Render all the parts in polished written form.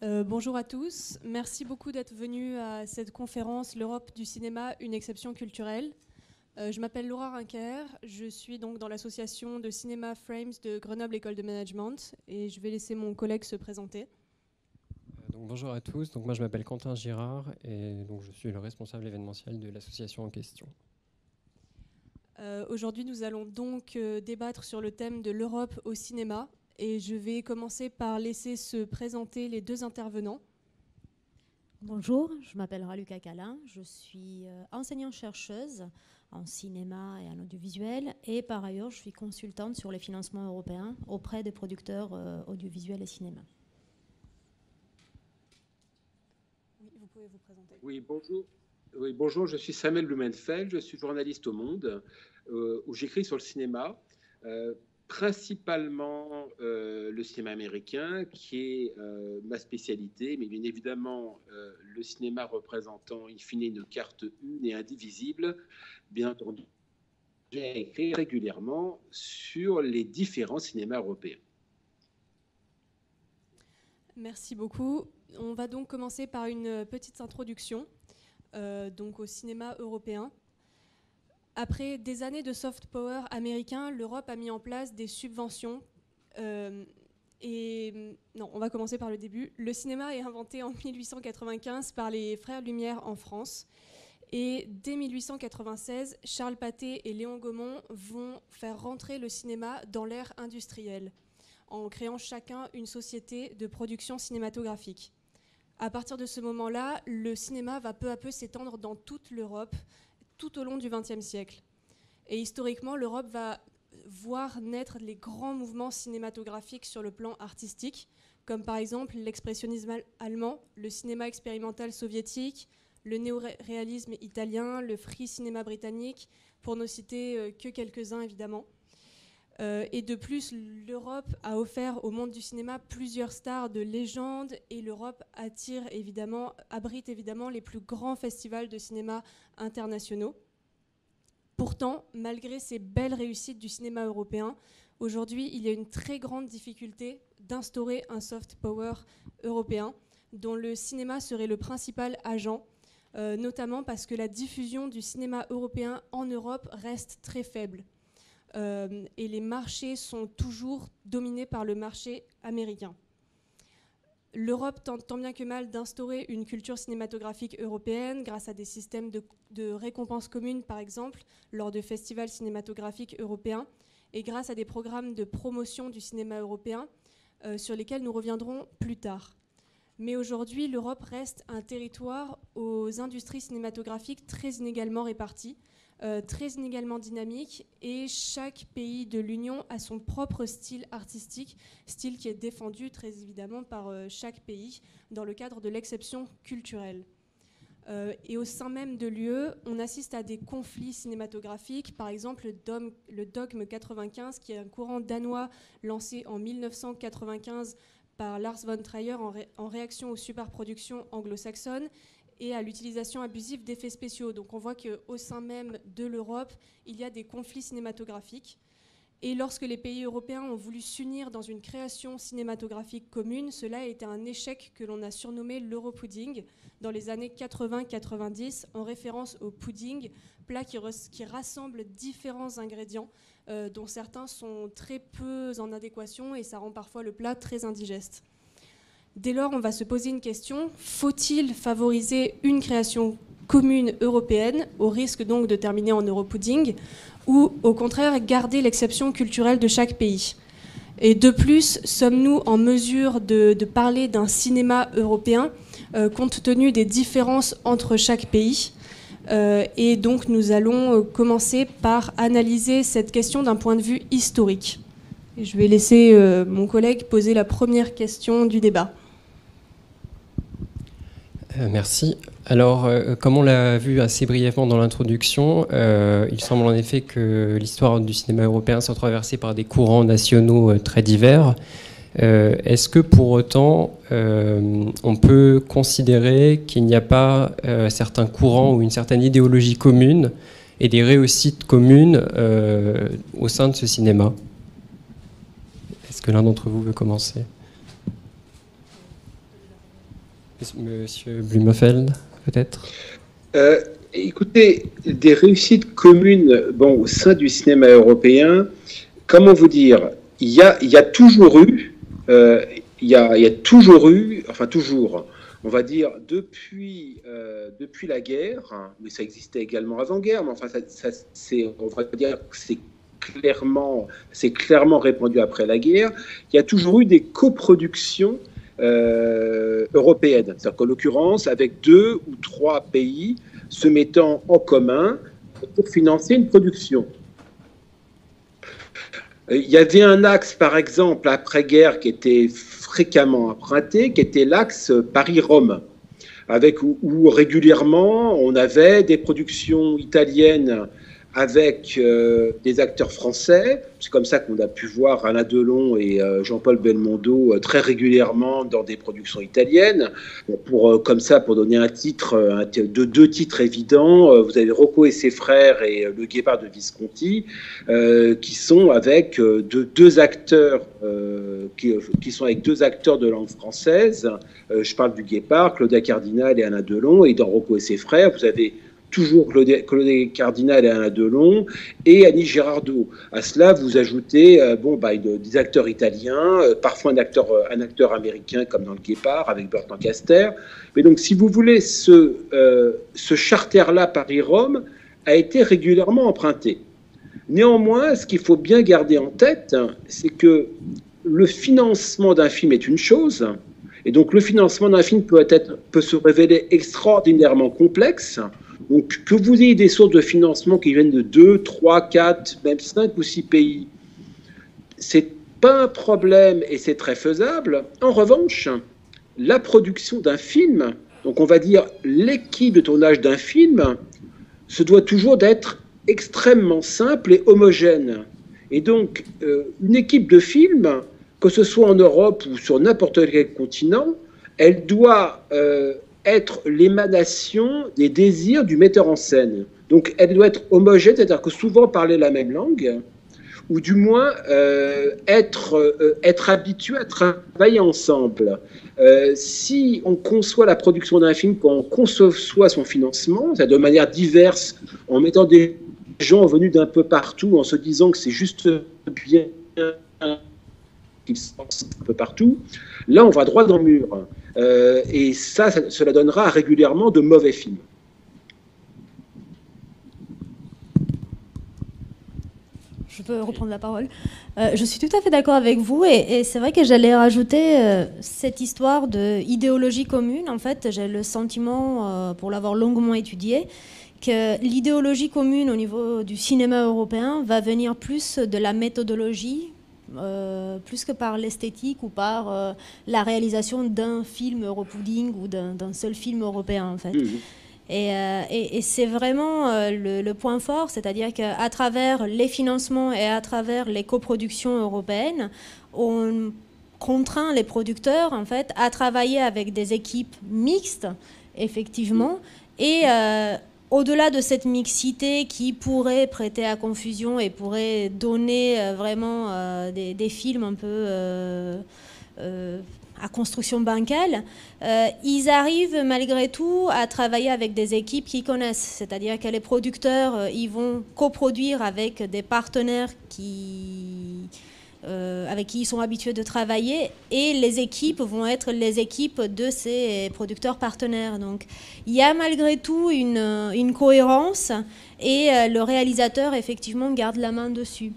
Bonjour à tous. Merci beaucoup d'être venus à cette conférence L'Europe du cinéma, une exception culturelle. Je m'appelle Laura Rinker, je suis donc dans l'association de cinéma Frames de Grenoble École de Management et je vais laisser mon collègue se présenter. Donc, bonjour à tous, donc, moi je m'appelle Quentin Girard et donc, je suis le responsable événementiel de l'association en question. Aujourd'hui nous allons donc débattre sur le thème de l'Europe au cinéma et je vais commencer par laisser se présenter les deux intervenants. Bonjour, je m'appelle Raluca Calin, je suis enseignante-chercheuse en cinéma et en audiovisuel et par ailleurs je suis consultante sur les financements européens auprès des producteurs audiovisuels et cinéma. Oui, vous pouvez vous présenter. Oui, bonjour, je suis Samuel Blumenfeld, je suis journaliste au Monde où j'écris sur le cinéma. Principalement le cinéma américain, qui est ma spécialité, mais bien évidemment le cinéma représentant in fine une carte une et indivisible. Bien entendu, j'ai écrit régulièrement sur les différents cinémas européens. Merci beaucoup. On va donc commencer par une petite introduction donc au cinéma européen. Après des années de soft power américain, l'Europe a mis en place des subventions. On va commencer par le début. Le cinéma est inventé en 1895 par les frères Lumière en France. Et dès 1896, Charles Pathé et Léon Gaumont vont faire rentrer le cinéma dans l'ère industrielle, en créant chacun une société de production cinématographique. À partir de ce moment-là, le cinéma va peu à peu s'étendre dans toute l'Europe, tout au long du XXe siècle. Et historiquement, l'Europe va voir naître les grands mouvements cinématographiques sur le plan artistique, comme par exemple l'expressionnisme allemand, le cinéma expérimental soviétique, le néo-réalisme italien, le free cinéma britannique, pour ne citer que quelques-uns évidemment. Et de plus, l'Europe a offert au monde du cinéma plusieurs stars de légende et l'Europe abrite évidemment les plus grands festivals de cinéma internationaux. Pourtant, malgré ces belles réussites du cinéma européen, aujourd'hui, il y a une très grande difficulté d'instaurer un soft power européen dont le cinéma serait le principal agent, notamment parce que la diffusion du cinéma européen en Europe reste très faible. Et les marchés sont toujours dominés par le marché américain. L'Europe tente tant bien que mal d'instaurer une culture cinématographique européenne grâce à des systèmes de récompenses communes, par exemple, lors de festivals cinématographiques européens, et grâce à des programmes de promotion du cinéma européen sur lesquels nous reviendrons plus tard. Mais aujourd'hui, l'Europe reste un territoire aux industries cinématographiques très inégalement réparties, très inégalement dynamique, et chaque pays de l'Union a son propre style artistique, style qui est défendu très évidemment par chaque pays dans le cadre de l'exception culturelle. Et au sein même de l'UE, on assiste à des conflits cinématographiques, par exemple le dogme 95, qui est un courant danois lancé en 1995 par Lars von Trier en réaction aux superproductions anglo-saxonnes et à l'utilisation abusive d'effets spéciaux. Donc on voit qu'au sein même de l'Europe, il y a des conflits cinématographiques. Et lorsque les pays européens ont voulu s'unir dans une création cinématographique commune, cela a été un échec que l'on a surnommé l'Europudding dans les années 80-90, en référence au pudding, plat qui rassemble différents ingrédients, dont certains sont très peu en adéquation et ça rend parfois le plat très indigeste. Dès lors, on va se poser une question, faut-il favoriser une création commune européenne, au risque donc de terminer en Europudding, ou au contraire garder l'exception culturelle de chaque pays? Et de plus, sommes-nous en mesure de parler d'un cinéma européen compte tenu des différences entre chaque pays? Et donc nous allons commencer par analyser cette question d'un point de vue historique. Et je vais laisser mon collègue poser la première question du débat. Merci. Alors, comme on l'a vu assez brièvement dans l'introduction, il semble en effet que l'histoire du cinéma européen soit traversée par des courants nationaux très divers. Est-ce que pour autant, on peut considérer qu'il n'y a pas certains courants ou une certaine idéologie commune et des réussites communes au sein de ce cinéma? Est-ce que l'un d'entre vous veut commencer ? Monsieur Blumenfeld, peut-être. Écoutez, des réussites communes au sein du cinéma européen, comment vous dire, il y a toujours eu, enfin toujours, on va dire depuis la guerre, mais ça existait également avant-guerre, mais enfin on va dire que c'est clairement répandu après la guerre. Il y a toujours eu des coproductions européennes, c'est-à-dire qu'en l'occurrence avec 2 ou 3 pays se mettant en commun pour financer une production. Il y avait un axe, par exemple, après-guerre, qui était fréquemment emprunté, qui était l'axe Paris-Rome, où régulièrement on avait des productions italiennes avec des acteurs français. C'est comme ça qu'on a pu voir Alain Delon et Jean-Paul Belmondo très régulièrement dans des productions italiennes. Pour donner un titre, deux titres évidents, vous avez Rocco et ses frères et Le Guépard de Visconti, qui sont avec deux acteurs qui sont avec 2 acteurs de langue française. Je parle du Guépard, Claudia Cardinal et Alain Delon. Et dans Rocco et ses frères, vous avez toujours Claudia Cardinal et Alain Delon, et Annie Girardot. À cela, vous ajoutez des acteurs italiens, parfois un acteur américain, comme dans Le Guépard, avec Burt Lancaster. Mais donc, si vous voulez, ce charter-là, Paris-Rome, a été régulièrement emprunté. Néanmoins, ce qu'il faut bien garder en tête, c'est que le financement d'un film est une chose, et donc le financement d'un film peut se révéler extraordinairement complexe. Donc, que vous ayez des sources de financement qui viennent de 2, 3, 4, même 5 ou 6 pays, c'est pas un problème et c'est très faisable. En revanche, la production d'un film, donc on va dire l'équipe de tournage d'un film, se doit toujours d'être extrêmement simple et homogène. Et donc, une équipe de film, que ce soit en Europe ou sur n'importe quel continent, elle doit être l'émanation des désirs du metteur en scène. Donc, elle doit être homogène, c'est-à-dire que souvent parler la même langue, ou du moins être habitué à travailler ensemble. Si on conçoit la production d'un film, quand on conçoit son financement, c'est-à-dire de manière diverse, en mettant des gens venus d'un peu partout, en se disant que c'est juste bien qu'ils se pensent un peu partout, là on va droit dans le mur. Et cela donnera régulièrement de mauvais films. Je peux reprendre la parole. Je suis tout à fait d'accord avec vous et c'est vrai que j'allais rajouter cette histoire d'idéologie commune. En fait, j'ai le sentiment, pour l'avoir longuement étudié, que l'idéologie commune au niveau du cinéma européen va venir plus de la méthodologie, plus que par l'esthétique ou par la réalisation d'un film Europudding ou d'un seul film européen, en fait. Et c'est vraiment le point fort, c'est-à-dire qu'à travers les financements et à travers les coproductions européennes, on contraint les producteurs, en fait, à travailler avec des équipes mixtes, effectivement, et au-delà de cette mixité qui pourrait prêter à confusion et pourrait donner vraiment des films un peu à construction bancale, ils arrivent malgré tout à travailler avec des équipes qu'ils connaissent. C'est-à-dire que les producteurs, ils vont coproduire avec des partenaires avec qui ils sont habitués de travailler, et les équipes vont être les équipes de ces producteurs partenaires. Donc il y a malgré tout une cohérence, et le réalisateur effectivement garde la main dessus.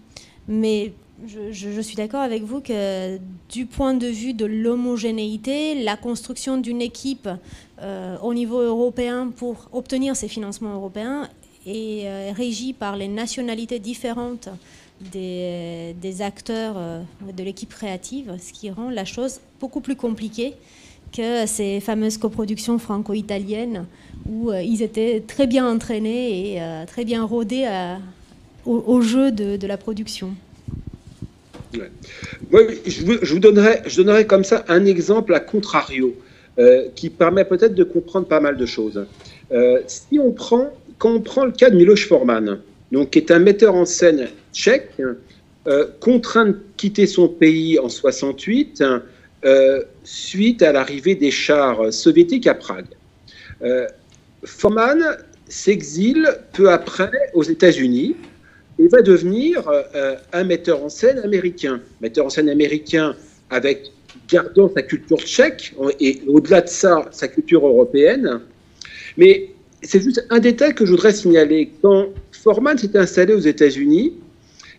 Mais je suis d'accord avec vous que du point de vue de l'homogénéité, la construction d'une équipe au niveau européen pour obtenir ces financements européens est régie par les nationalités différentes des acteurs de l'équipe créative, ce qui rend la chose beaucoup plus compliquée que ces fameuses coproductions franco-italiennes où ils étaient très bien entraînés et très bien rodés au jeu de la production. Ouais. Moi, je donnerai comme ça un exemple à contrario qui permet peut-être de comprendre pas mal de choses. Quand on prend le cas de Miloš Forman, donc, qui est un metteur en scène tchèque, contraint de quitter son pays en 68, suite à l'arrivée des chars soviétiques à Prague. Forman s'exile peu après aux États-Unis et va devenir un metteur en scène américain. Metteur en scène américain avec, gardant sa culture tchèque et au-delà de ça, sa culture européenne. Mais c'est juste un détail que je voudrais signaler. Quand Forman s'était installé aux États-Unis,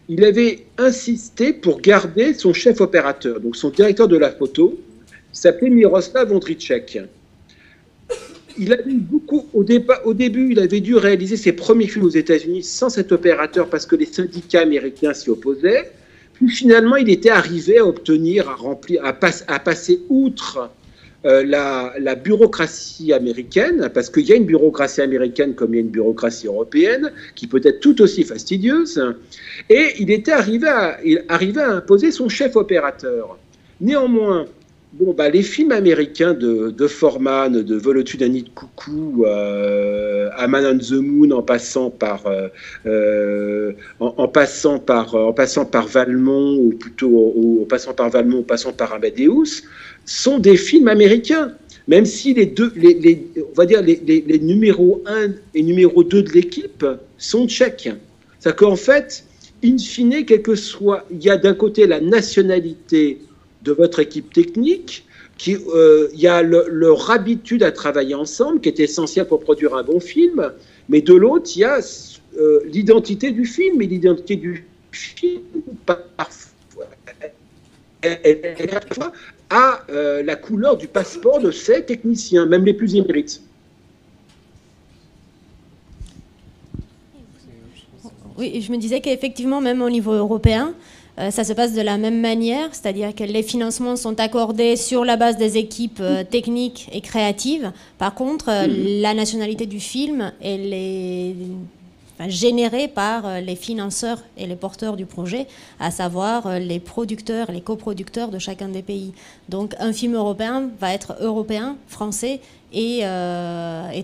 il avait insisté pour garder son chef opérateur, donc son directeur de la photo, qui s'appelait Miroslav Ondřiček. Il avait beaucoup, au début, il avait dû réaliser ses premiers films aux États-Unis sans cet opérateur parce que les syndicats américains s'y opposaient. Puis finalement, il était arrivé à obtenir, à passer outre la bureaucratie américaine, parce qu'il y a une bureaucratie américaine comme il y a une bureaucratie européenne, qui peut être tout aussi fastidieuse, et il était arrivé à imposer son chef opérateur. Néanmoins, les films américains de Forman, de Vol-au-dessus d'un nid de coucou à Man on the Moon, en passant par Valmont, ou plutôt en passant par Valmont, en passant par Amadeus, sont des films américains, même si on va dire les numéros 1 et numéro 2 de l'équipe sont tchèques. C'est-à-dire qu'en fait, in fine, quel que soit, il y a d'un côté la nationalité de votre équipe technique, il y a leur habitude à travailler ensemble, qui est essentielle pour produire un bon film, mais de l'autre, il y a l'identité du film, et l'identité du film, parfois, a la couleur du passeport de ces techniciens, même les plus émérites. Oui, je me disais qu'effectivement, même au niveau européen, ça se passe de la même manière, c'est-à-dire que les financements sont accordés sur la base des équipes techniques et créatives. Par contre, la nationalité du film, elle est générée par les financeurs et les porteurs du projet, à savoir les producteurs, les coproducteurs de chacun des pays. Donc un film européen va être européen, français, et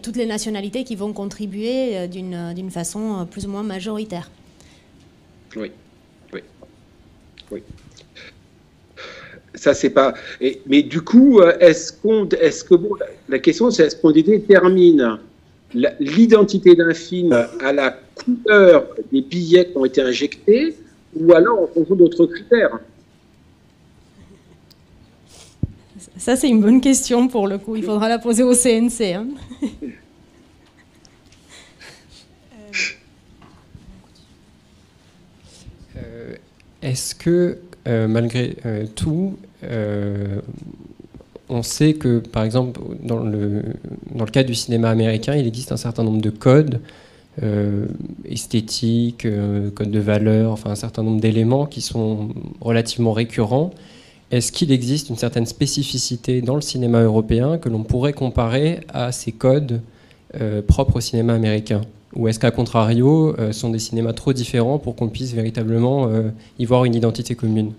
toutes les nationalités qui vont contribuer d'une façon plus ou moins majoritaire. Oui. Ça, c'est pas. Mais du coup, la question, c'est est-ce qu'on détermine l'identité d'un film à la couleur des billets qui ont été injectés, ou alors en fonction d'autres critères? Ça, c'est une bonne question pour le coup. Il faudra la poser au CNC. Hein. Est-ce que, malgré tout, on sait que, par exemple, dans le cas du cinéma américain, il existe un certain nombre de codes esthétiques, codes de valeur, enfin un certain nombre d'éléments qui sont relativement récurrents. Est-ce qu'il existe une certaine spécificité dans le cinéma européen que l'on pourrait comparer à ces codes propres au cinéma américain? Ou est-ce qu'à contrario, ce sont des cinémas trop différents pour qu'on puisse véritablement y voir une identité commune?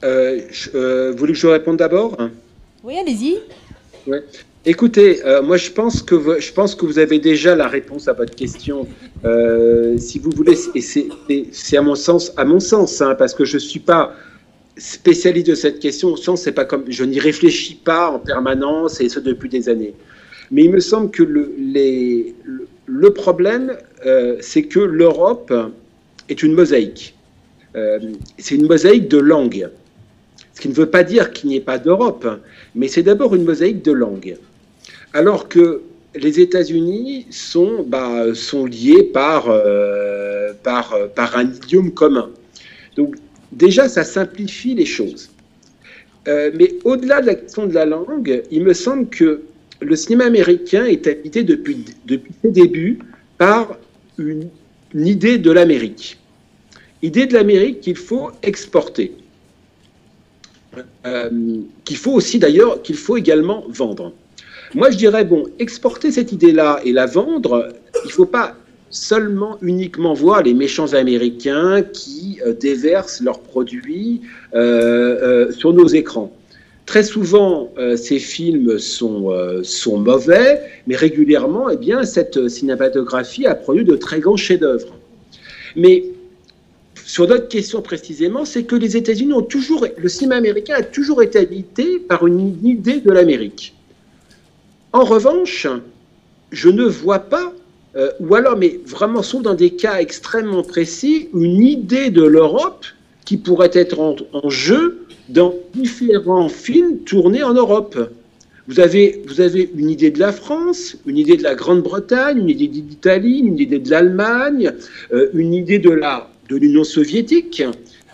Vous voulez que je réponde d'abord? Oui, allez-y. Ouais. Écoutez, moi je pense que vous avez déjà la réponse à votre question. Si vous voulez, et c'est à mon sens, hein, parce que je ne suis pas spécialiste de cette question, au sens, c'est pas comme je n'y réfléchis pas en permanence, et ce depuis des années. Mais il me semble que le problème, c'est que l'Europe est une mosaïque. C'est une mosaïque de langues. Ce qui ne veut pas dire qu'il n'y ait pas d'Europe, mais c'est d'abord une mosaïque de langues. Alors que les États-Unis sont liés par un idiome commun. Donc déjà, ça simplifie les choses. Mais au-delà de la question de la langue, il me semble que le cinéma américain est habité depuis ses débuts par une idée de l'Amérique. Idée de l'Amérique qu'il faut exporter. Qu'il faut également vendre. Moi, je dirais, exporter cette idée-là et la vendre, il ne faut pas uniquement voir les méchants Américains qui déversent leurs produits sur nos écrans. Très souvent, ces films sont mauvais, mais régulièrement, cette cinématographie a produit de très grands chefs-d'œuvre. Mais sur notre question précisément, c'est que les États-Unis ont toujours, le cinéma américain a toujours été habité par une idée de l'Amérique. En revanche, je ne vois pas, ou alors, mais vraiment, sauf dans des cas extrêmement précis, une idée de l'Europe qui pourrait être en jeu dans différents films tournés en Europe. Vous avez une idée de la France, une idée de la Grande-Bretagne, une idée d'Italie, une idée de l'Allemagne, une idée de l'Union soviétique,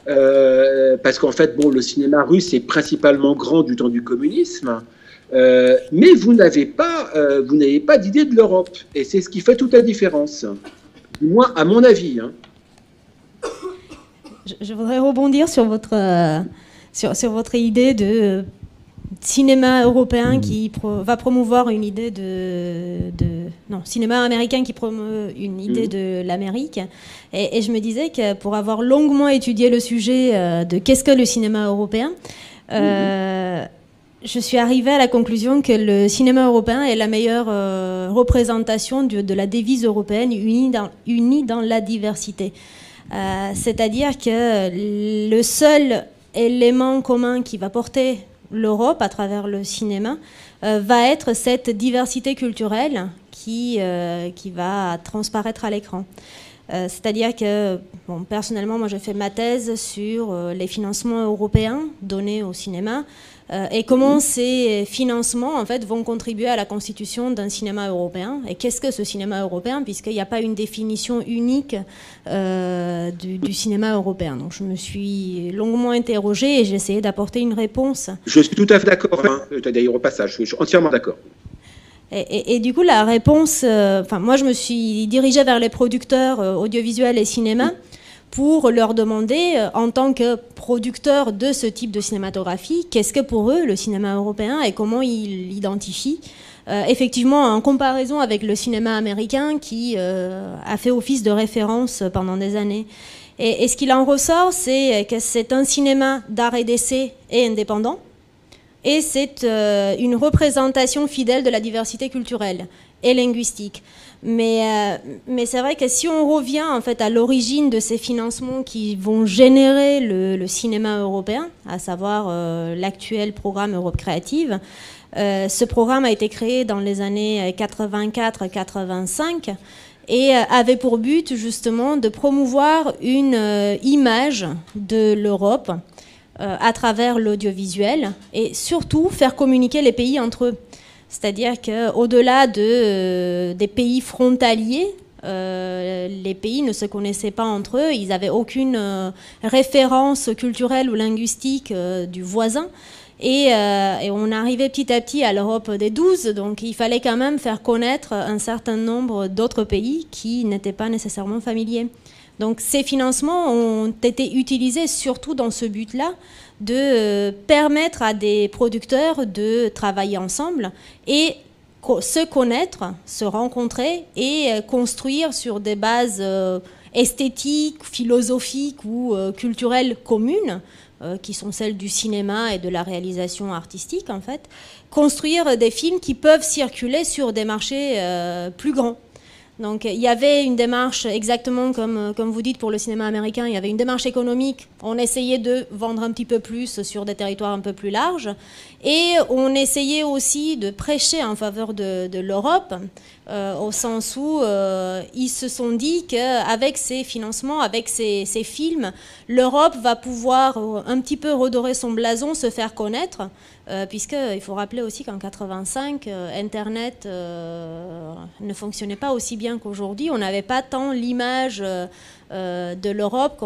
parce qu'en fait, bon, le cinéma russe est principalement grand du temps du communisme, mais vous n'avez pas d'idée de l'Europe, et c'est ce qui fait toute la différence, du moins à mon avis. Hein. Je voudrais rebondir sur sur votre idée de cinéma européen qui va promouvoir une idée non, cinéma américain qui promeut une idée de l'Amérique. Et je me disais que pour avoir longuement étudié le sujet de qu'est-ce que le cinéma européen, je suis arrivée à la conclusion que le cinéma européen est la meilleure représentation de la devise européenne unie dans la diversité. C'est-à-dire que le seul élément commun qui va porter l'Europe à travers le cinéma va être cette diversité culturelle qui va transparaître à l'écran. C'est-à-dire que, bon, personnellement, moi j'ai fait ma thèse sur les financements européens donnés au cinéma et comment ces financements en fait, vont contribuer à la constitution d'un cinéma européen. Et qu'est-ce que ce cinéma européen, puisqu'il n'y a pas une définition unique du cinéma européen. Donc je me suis longuement interrogée et j'ai essayé d'apporter une réponse. Je suis tout à fait d'accord, hein. D'ailleurs au passage, je suis entièrement d'accord. Et du coup, la réponse, moi je me suis dirigée vers les producteurs audiovisuels et cinéma pour leur demander, en tant que producteurs de ce type de cinématographie, qu'est-ce que pour eux le cinéma européen et comment ils l'identifient. Effectivement, en comparaison avec le cinéma américain qui a fait office de référence pendant des années. Et ce qu'il en ressort, c'est que c'est un cinéma d'art et d'essai et indépendant, et c'est une représentation fidèle de la diversité culturelle et linguistique. Mais c'est vrai que si on revient en fait à l'origine de ces financements qui vont générer le cinéma européen, à savoir l'actuel programme Europe Créative, ce programme a été créé dans les années 84-85 et avait pour but justement de promouvoir une image de l'Europe à travers l'audiovisuel et surtout faire communiquer les pays entre eux. C'est-à-dire qu'au-delà des pays frontaliers, les pays ne se connaissaient pas entre eux, ils n'avaient aucune référence culturelle ou linguistique du voisin. Et on arrivait petit à petit à l'Europe des 12, donc il fallait quand même faire connaître un certain nombre d'autres pays qui n'étaient pas nécessairement familiers. Donc ces financements ont été utilisés surtout dans ce but-là, de permettre à des producteurs de travailler ensemble et se connaître, se rencontrer et construire sur des bases esthétiques, philosophiques ou culturelles communes, qui sont celles du cinéma et de la réalisation artistique en fait, construire des films qui peuvent circuler sur des marchés plus grands. Donc il y avait une démarche, exactement comme vous dites pour le cinéma américain, il y avait une démarche économique. On essayait de vendre un petit peu plus sur des territoires un peu plus larges. Et on essayait aussi de prêcher en faveur de l'Europe, au sens où ils se sont dit qu'avec ces financements, avec ces films, l'Europe va pouvoir un petit peu redorer son blason, se faire connaître. Puisqu'il faut rappeler aussi qu'en 85, Internet ne fonctionnait pas aussi bien qu'aujourd'hui. On n'avait pas tant l'image de l'Europe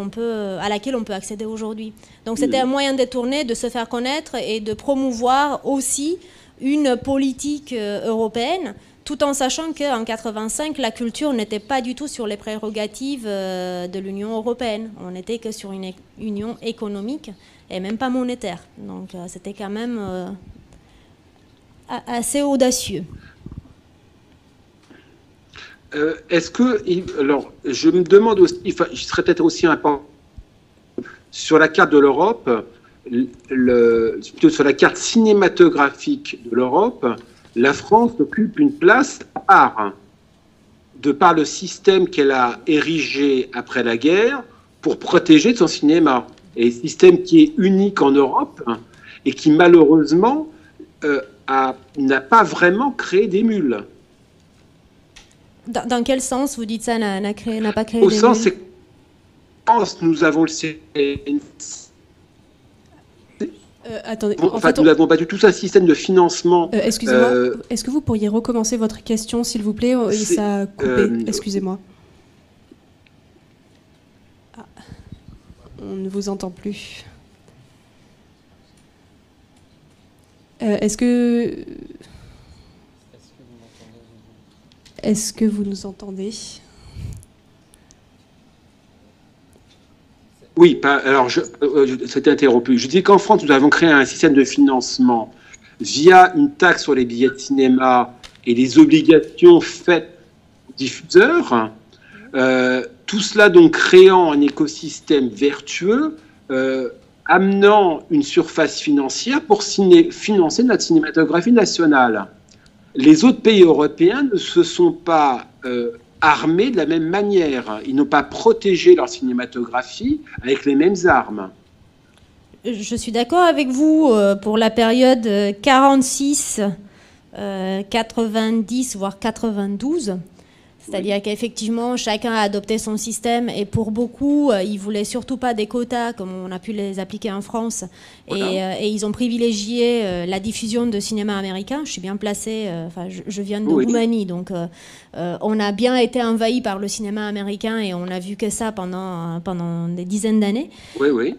à laquelle on peut accéder aujourd'hui. Donc c'était un moyen détourné de se faire connaître et de promouvoir aussi une politique européenne, tout en sachant qu'en 85, la culture n'était pas du tout sur les prérogatives de l'Union européenne. On n'était que sur une union économique et même pas monétaire. Donc c'était quand même assez audacieux. Est-ce que, alors, je me demande aussi, il serait peut-être aussi important sur la carte de l'Europe, plutôt sur la carte cinématographique de l'Europe, la France occupe une place à part, de par le système qu'elle a érigé après la guerre, pour protéger son cinéma. Et système qui est unique en Europe et qui malheureusement n'a pas vraiment créé d'émule. Dans quel sens vous dites ça, n'a pas créé Au d'émule? sens, c'est que nous avons le Attendez, en fait, nous n'avons pas du tout un système de financement. Excusez-moi, est-ce que vous pourriez recommencer votre question, s'il vous plaît? Ça a coupé, excusez-moi. Ah, on ne vous entend plus. Est-ce que vous nous entendez? Oui, alors c'était interrompu. Je dis qu'en France, nous avons créé un système de financement via une taxe sur les billets de cinéma et les obligations faites aux diffuseurs. Tout cela donc créant un écosystème vertueux, amenant une surface financière pour financer notre cinématographie nationale. Les autres pays européens ne se sont pas armés de la même manière. Ils n'ont pas protégé leur cinématographie avec les mêmes armes. Je suis d'accord avec vous pour la période 46, 90, voire 92. C'est-à-dire qu'effectivement, chacun a adopté son système et pour beaucoup, ils ne voulaient surtout pas des quotas comme on a pu les appliquer en France. Voilà. Et ils ont privilégié la diffusion de cinéma américain. Je suis bien placée, je viens de Roumanie, donc on a bien été envahi par le cinéma américain et on n'a vu que ça pendant des dizaines d'années. Oui.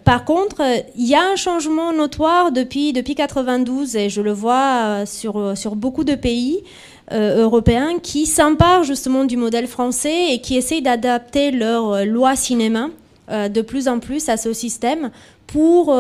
Par contre, il y a un changement notoire depuis 92 et je le vois sur beaucoup de pays européens qui s'emparent justement du modèle français et qui essayent d'adapter leur loi cinéma de plus en plus à ce système pour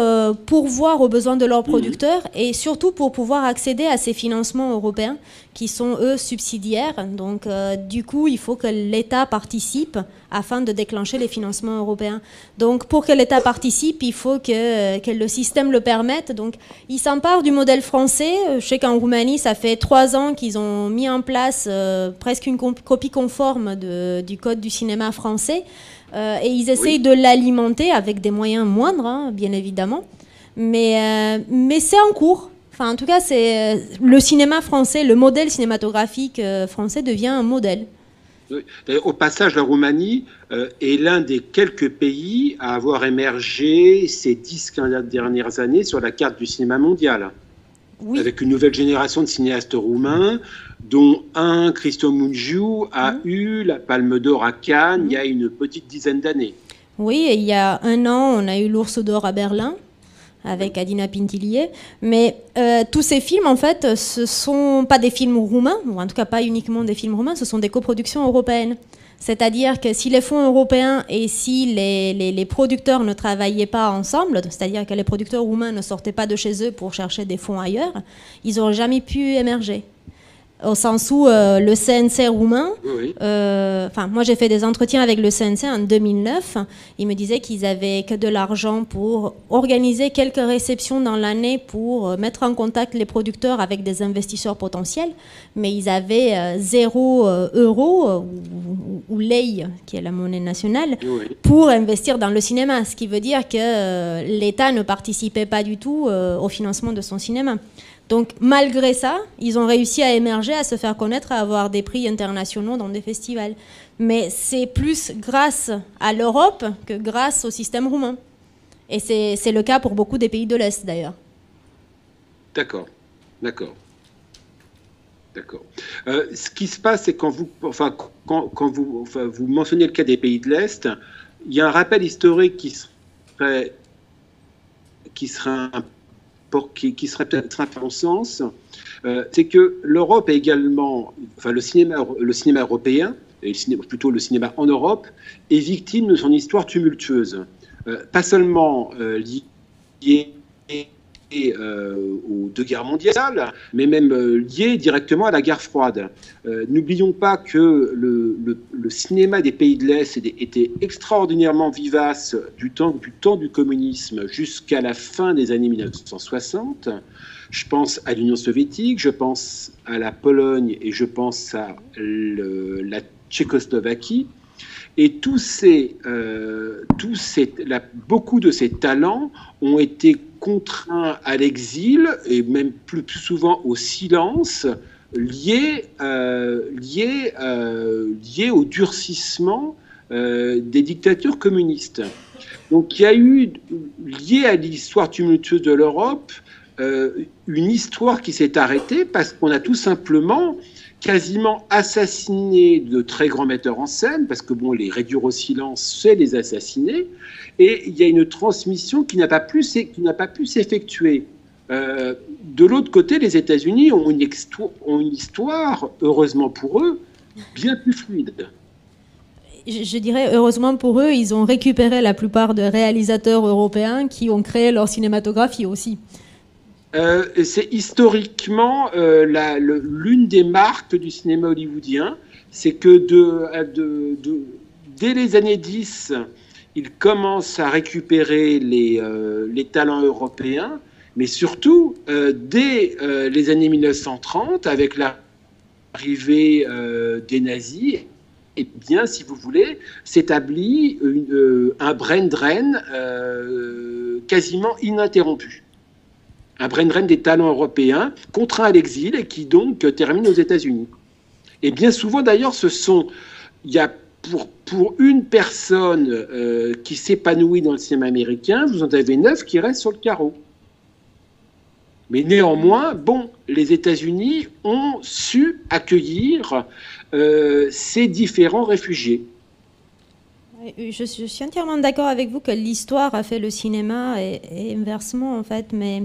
pourvoir aux besoins de leurs producteurs et surtout pour pouvoir accéder à ces financements européens qui sont, eux, subsidiaires. Donc, du coup, il faut que l'État participe afin de déclencher les financements européens. Donc, pour que l'État participe, il faut que le système le permette. Donc, ils s'emparent du modèle français. Je sais qu'en Roumanie, ça fait 3 ans qu'ils ont mis en place presque une copie conforme du Code du cinéma français. Et ils essayent de l'alimenter avec des moyens moindres, hein, bien évidemment. Mais c'est en cours. Enfin, en tout cas, le cinéma français, le modèle cinématographique français devient un modèle. Au passage, la Roumanie est l'un des quelques pays à avoir émergé ces 10-15 dernières années sur la carte du cinéma mondial. Oui. Avec une nouvelle génération de cinéastes roumains, dont Cristo Mungiu, a eu la Palme d'Or à Cannes il y a une petite dizaine d'années. Oui, et il y a 1 an, on a eu l'Ours d'Or à Berlin, avec Adina Pintillier. Mais tous ces films, en fait, ce ne sont pas des films roumains, ou en tout cas pas uniquement des films roumains, ce sont des coproductions européennes. C'est-à-dire que si les fonds européens et si les producteurs ne travaillaient pas ensemble, c'est-à-dire que les producteurs roumains ne sortaient pas de chez eux pour chercher des fonds ailleurs, ils n'auraient jamais pu émerger. Au sens où le CNC roumain, moi j'ai fait des entretiens avec le CNC en 2009, ils me disaient qu'ils n'avaient que de l'argent pour organiser quelques réceptions dans l'année pour mettre en contact les producteurs avec des investisseurs potentiels, mais ils avaient 0 euro, ou lei, qui est la monnaie nationale, pour investir dans le cinéma, ce qui veut dire que l'État ne participait pas du tout au financement de son cinéma. Donc, malgré ça, ils ont réussi à émerger, à se faire connaître, à avoir des prix internationaux dans des festivals. Mais c'est plus grâce à l'Europe que grâce au système roumain. Et c'est le cas pour beaucoup des pays de l'Est, d'ailleurs. D'accord. Ce qui se passe, c'est quand vous mentionnez le cas des pays de l'Est, il y a un rappel historique qui serait peut-être un bon sens, c'est que l'Europe est également, le cinéma européen, et plutôt le cinéma en Europe, est victime de son histoire tumultueuse. Pas seulement liée aux 2 guerres mondiales, mais même liée directement à la guerre froide. N'oublions pas que le cinéma des pays de l'Est était extraordinairement vivace du temps du communisme jusqu'à la fin des années 1960. Je pense à l'Union soviétique, je pense à la Pologne et je pense à la Tchécoslovaquie. Et beaucoup de ces talents ont été contraints à l'exil et même plus souvent au silence, liés au durcissement des dictatures communistes. Donc il y a eu, lié à l'histoire tumultueuse de l'Europe, une histoire qui s'est arrêtée parce qu'on a tout simplement quasiment assassiné de très grands metteurs en scène, parce que bon, les réduire au silence, c'est les assassiner, et il y a une transmission qui n'a pas pu s'effectuer. De l'autre côté, les États-Unis ont une histoire, heureusement pour eux, bien plus fluide. Je dirais, heureusement pour eux, ils ont récupéré la plupart des réalisateurs européens qui ont créé leur cinématographie aussi. C'est historiquement l'une des marques du cinéma hollywoodien, c'est que dès les années 10, ils commencent à récupérer les talents européens, mais surtout dès les années 1930, avec l'arrivée des nazis, et bien, si vous voulez, s'établit un brain drain quasiment ininterrompu. Un brain drain des talents européens contraints à l'exil et qui donc termine aux États-Unis. Et bien souvent d'ailleurs, il y a pour une personne qui s'épanouit dans le cinéma américain, vous en avez 9 qui restent sur le carreau. Mais néanmoins, bon, les États-Unis ont su accueillir ces différents réfugiés. Je suis entièrement d'accord avec vous que l'histoire a fait le cinéma et inversement en fait, mais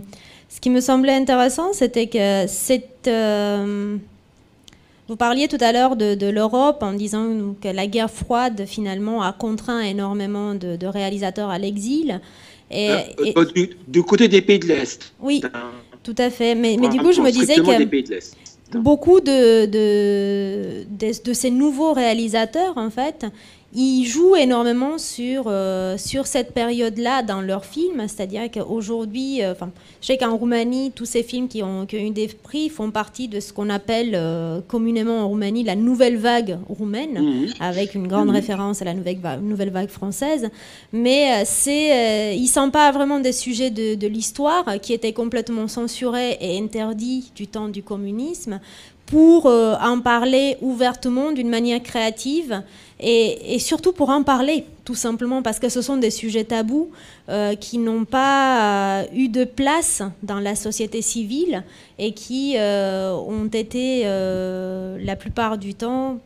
ce qui me semblait intéressant, c'était que vous parliez tout à l'heure de l'Europe en disant que la guerre froide finalement a contraint énormément de réalisateurs à l'exil. Du côté des pays de l'Est. Oui, tout à fait. Mais du coup, je me disais que beaucoup de ces nouveaux réalisateurs, en fait, ils jouent énormément sur cette période-là dans leurs films. C'est-à-dire qu'aujourd'hui, je sais qu'en Roumanie, tous ces films qui ont eu des prix font partie de ce qu'on appelle communément en Roumanie la nouvelle vague roumaine, avec une grande référence à la nouvelle vague française. Mais ils ne sont pas vraiment des sujets de l'histoire qui étaient complètement censurés et interdits du temps du communisme pour en parler ouvertement d'une manière créative et surtout pour en parler, tout simplement, parce que ce sont des sujets tabous qui n'ont pas eu de place dans la société civile et qui ont été la plupart du temps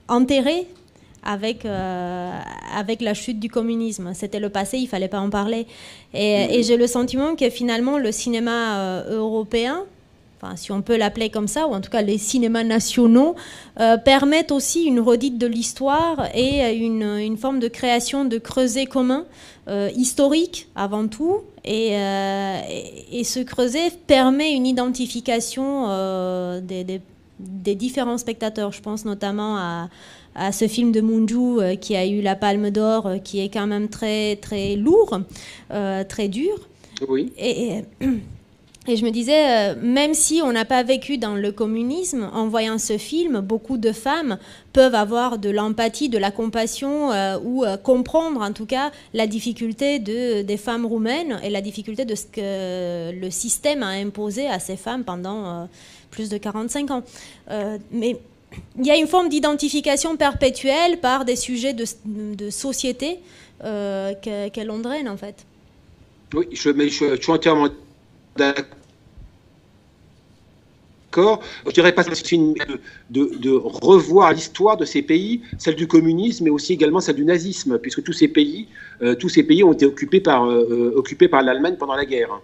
enterrés avec la chute du communisme. C'était le passé, il ne fallait pas en parler. Et j'ai le sentiment que finalement le cinéma européen, si on peut l'appeler comme ça, ou en tout cas les cinémas nationaux, permettent aussi une redite de l'histoire et une forme de création de creuset commun, historique avant tout, et ce creuset permet une identification des différents spectateurs. Je pense notamment à ce film de Mungiu qui a eu la Palme d'Or, qui est quand même très, très lourd, très dur. Oui. Et je me disais, même si on n'a pas vécu dans le communisme, en voyant ce film, beaucoup de femmes peuvent avoir de l'empathie, de la compassion ou comprendre en tout cas la difficulté des femmes roumaines et la difficulté de ce que le système a imposé à ces femmes pendant plus de 45 ans. Mais il y a une forme d'identification perpétuelle par des sujets de société qu'elle entraîne en fait. Oui, je suis entièrement d'accord. Je dirais pas de revoir l'histoire de ces pays, celle du communisme, mais aussi également celle du nazisme, puisque tous ces pays ont été occupés par l'Allemagne pendant la guerre.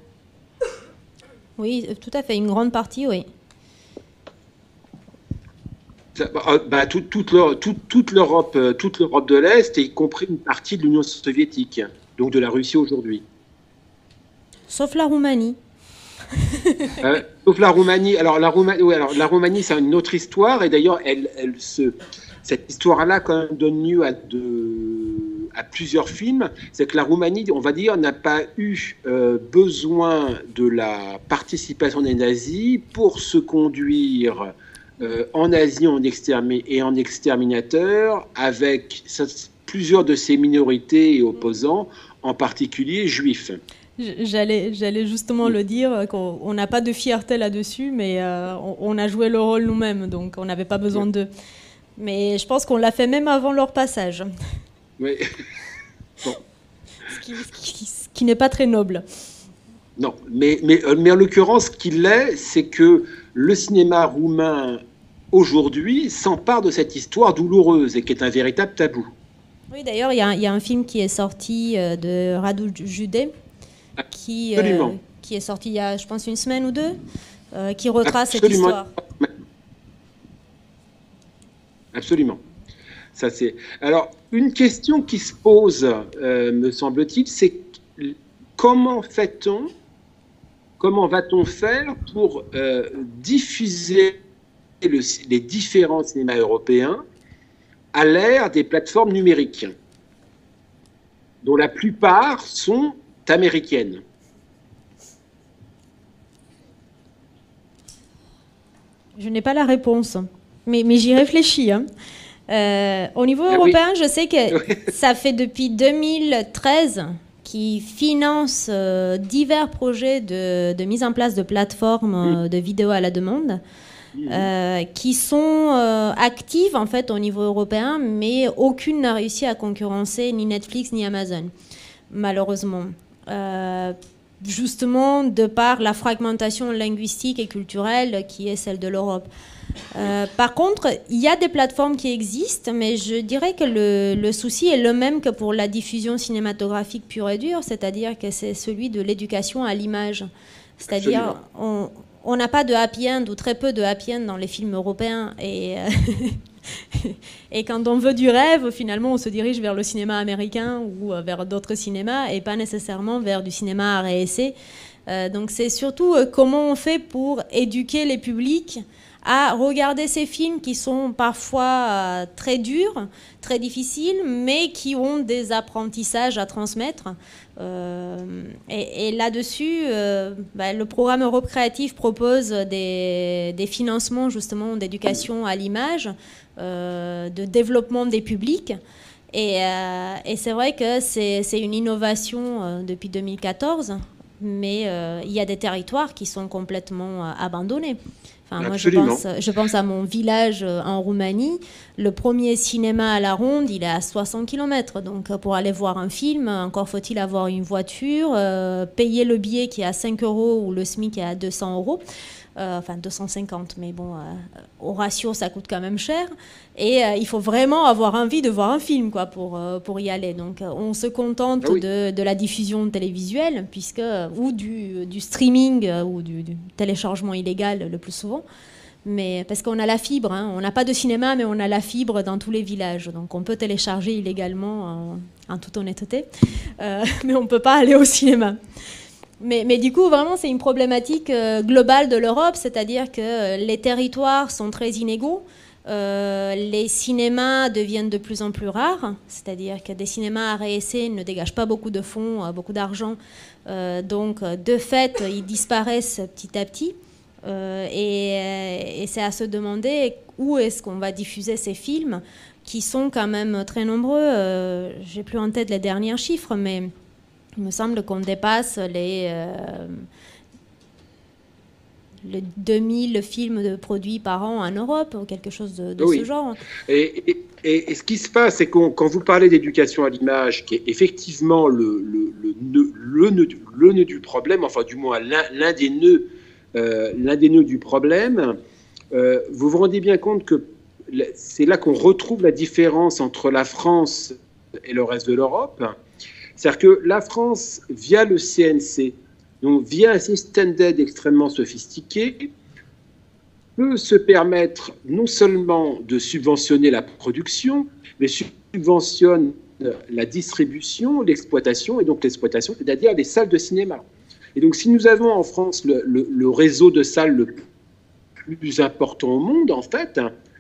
Oui, tout à fait, une grande partie, oui. Toute l'Europe de l'Est, y compris une partie de l'Union soviétique, donc de la Russie aujourd'hui. Sauf la Roumanie. Sauf la Roumanie. Alors la Roumanie, c'est une autre histoire, et d'ailleurs, cette histoire-là quand même donne lieu à plusieurs films. C'est que la Roumanie, on va dire, n'a pas eu besoin de la participation des nazis pour se conduire en Asie et en exterminateur, avec plusieurs de ces minorités et opposants, en particulier juifs. J'allais justement le dire, qu'on n'a pas de fierté là-dessus, mais on a joué le rôle nous-mêmes, donc on n'avait pas besoin d'eux. Mais je pense qu'on l'a fait même avant leur passage. Oui. Bon. Ce qui n'est pas très noble. Non, mais en l'occurrence, ce qu'il est, c'est que le cinéma roumain, aujourd'hui, s'empare de cette histoire douloureuse et qui est un véritable tabou. Oui, d'ailleurs, il y a un film qui est sorti de Radu Jude, qui est sorti il y a, je pense, une semaine ou deux, qui retrace cette histoire. Absolument. Ça, c'est... Alors, une question qui se pose, me semble-t-il, c'est comment va-t-on faire pour diffuser les différents cinémas européens à l'ère des plateformes numériques, dont la plupart sont américaines? Je n'ai pas la réponse, mais j'y réfléchis. Hein. Au niveau européen, je sais que ça fait depuis 2013 qu'ils financent divers projets de mise en place de plateformes de vidéos à la demande, qui sont actives en fait au niveau européen, mais aucune n'a réussi à concurrencer ni Netflix ni Amazon, malheureusement. Justement de par la fragmentation linguistique et culturelle qui est celle de l'Europe. Par contre, il y a des plateformes qui existent, mais je dirais que le souci est le même que pour la diffusion cinématographique pure et dure, c'est-à-dire que c'est celui de l'éducation à l'image. C'est-à-dire, on n'a pas de happy end ou très peu de happy end dans les films européens. Et quand on veut du rêve, finalement, on se dirige vers le cinéma américain ou vers d'autres cinémas et pas nécessairement vers du cinéma art et essai. Donc c'est surtout comment on fait pour éduquer les publics à regarder ces films qui sont parfois très durs, très difficiles, mais qui ont des apprentissages à transmettre. Et là-dessus, le programme Europe Créative propose des financements justement d'éducation à l'image, de développement des publics. Et c'est vrai que c'est une innovation depuis 2014, mais il y a des territoires qui sont complètement abandonnés. Enfin, moi, je pense à mon village en Roumanie. Le premier cinéma à la ronde, il est à 60 km. Donc, pour aller voir un film, encore faut-il avoir une voiture, payer le billet qui est à 5 € ou le SMIC qui est à 200 €. Enfin, 250, mais bon, au ratio, ça coûte quand même cher. Et il faut vraiment avoir envie de voir un film quoi, pour y aller. Donc, on se contente de la diffusion télévisuelle, ou du streaming ou du téléchargement illégal le plus souvent. Mais, parce qu'on a la fibre. Hein. On n'a pas de cinéma, mais on a la fibre dans tous les villages. Donc, on peut télécharger illégalement en toute honnêteté. Mais on ne peut pas aller au cinéma. Mais du coup, vraiment, c'est une problématique globale de l'Europe, c'est-à-dire que les territoires sont très inégaux, les cinémas deviennent de plus en plus rares, c'est-à-dire que des cinémas art et essai ne dégagent pas beaucoup de fonds, beaucoup d'argent, donc de fait, ils disparaissent petit à petit, et c'est à se demander où est-ce qu'on va diffuser ces films, qui sont quand même très nombreux. J'ai plus en tête les derniers chiffres, mais... il me semble qu'on dépasse les 2000 films produits par an en Europe, ou quelque chose de ce genre. Et ce qui se passe, c'est que quand vous parlez d'éducation à l'image, qui est effectivement le nœud du problème, enfin du moins l'un des nœuds du problème, vous vous rendez bien compte que c'est là qu'on retrouve la différence entre la France et le reste de l'Europe. C'est-à-dire que la France, via le CNC, donc via un système d'aide extrêmement sophistiqué, peut se permettre non seulement de subventionner la production, mais subventionne la distribution, l'exploitation, et donc l'exploitation, c'est-à-dire les salles de cinéma. Et donc si nous avons en France le réseau de salles le plus important au monde, en fait,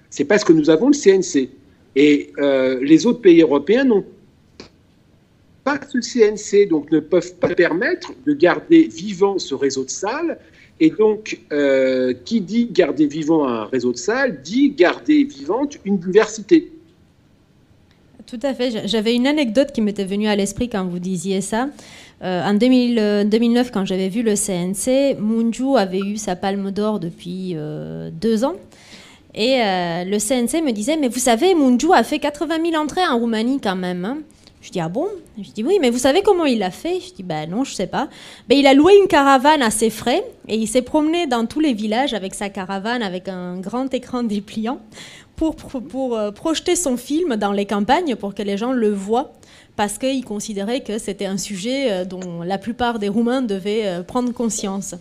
c'est parce que nous avons le CNC. Et les autres pays européens n'ont pas ce CNC, donc ne peuvent pas permettre de garder vivant ce réseau de salles. Et donc, qui dit garder vivant un réseau de salles, dit garder vivante une diversité. Tout à fait. J'avais une anecdote qui m'était venue à l'esprit quand vous disiez ça. En 2009, quand j'avais vu le CNC, Mungiu avait eu sa palme d'or depuis 2 ans. Et le CNC me disait, mais vous savez, Mungiu a fait 80 000 entrées en Roumanie quand même. Hein. Je dis, ah bon? Je dis, oui, mais vous savez comment il l'a fait? Je dis, ben non, je sais pas. Ben, il a loué une caravane à ses frais et il s'est promené dans tous les villages avec sa caravane, avec un grand écran dépliant, pour projeter son film dans les campagnes pour que les gens le voient, parce qu'il considérait que c'était un sujet dont la plupart des Roumains devaient prendre conscience.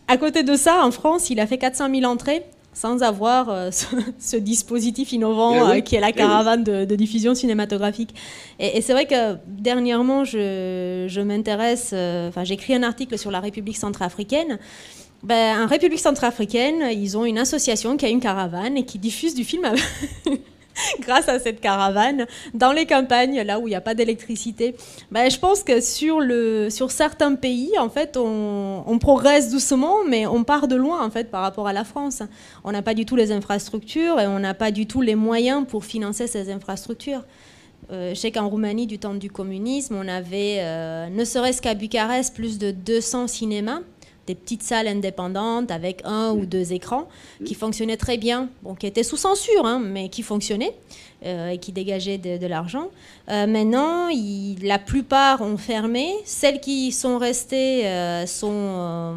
À côté de ça, en France, il a fait 400 000 entrées sans avoir ce dispositif innovant qui est la caravane de diffusion cinématographique. Et c'est vrai que dernièrement, je m'intéresse, j'écris un article sur la République centrafricaine. En République centrafricaine, ils ont une association qui a une caravane et qui diffuse du film grâce à cette caravane dans les campagnes, là où il n'y a pas d'électricité. Je pense que sur certains pays, en fait, on progresse doucement, mais on part de loin en fait, par rapport à la France. On n'a pas du tout les infrastructures et on n'a pas du tout les moyens pour financer ces infrastructures. Je sais qu'en Roumanie, du temps du communisme, on avait, ne serait-ce qu'à Bucarest, plus de 200 cinémas, des petites salles indépendantes avec 1 ou 2 écrans qui fonctionnaient très bien, qui étaient sous censure, hein, mais qui fonctionnaient et qui dégageaient de l'argent. Maintenant, la plupart ont fermé. Celles qui sont restées sont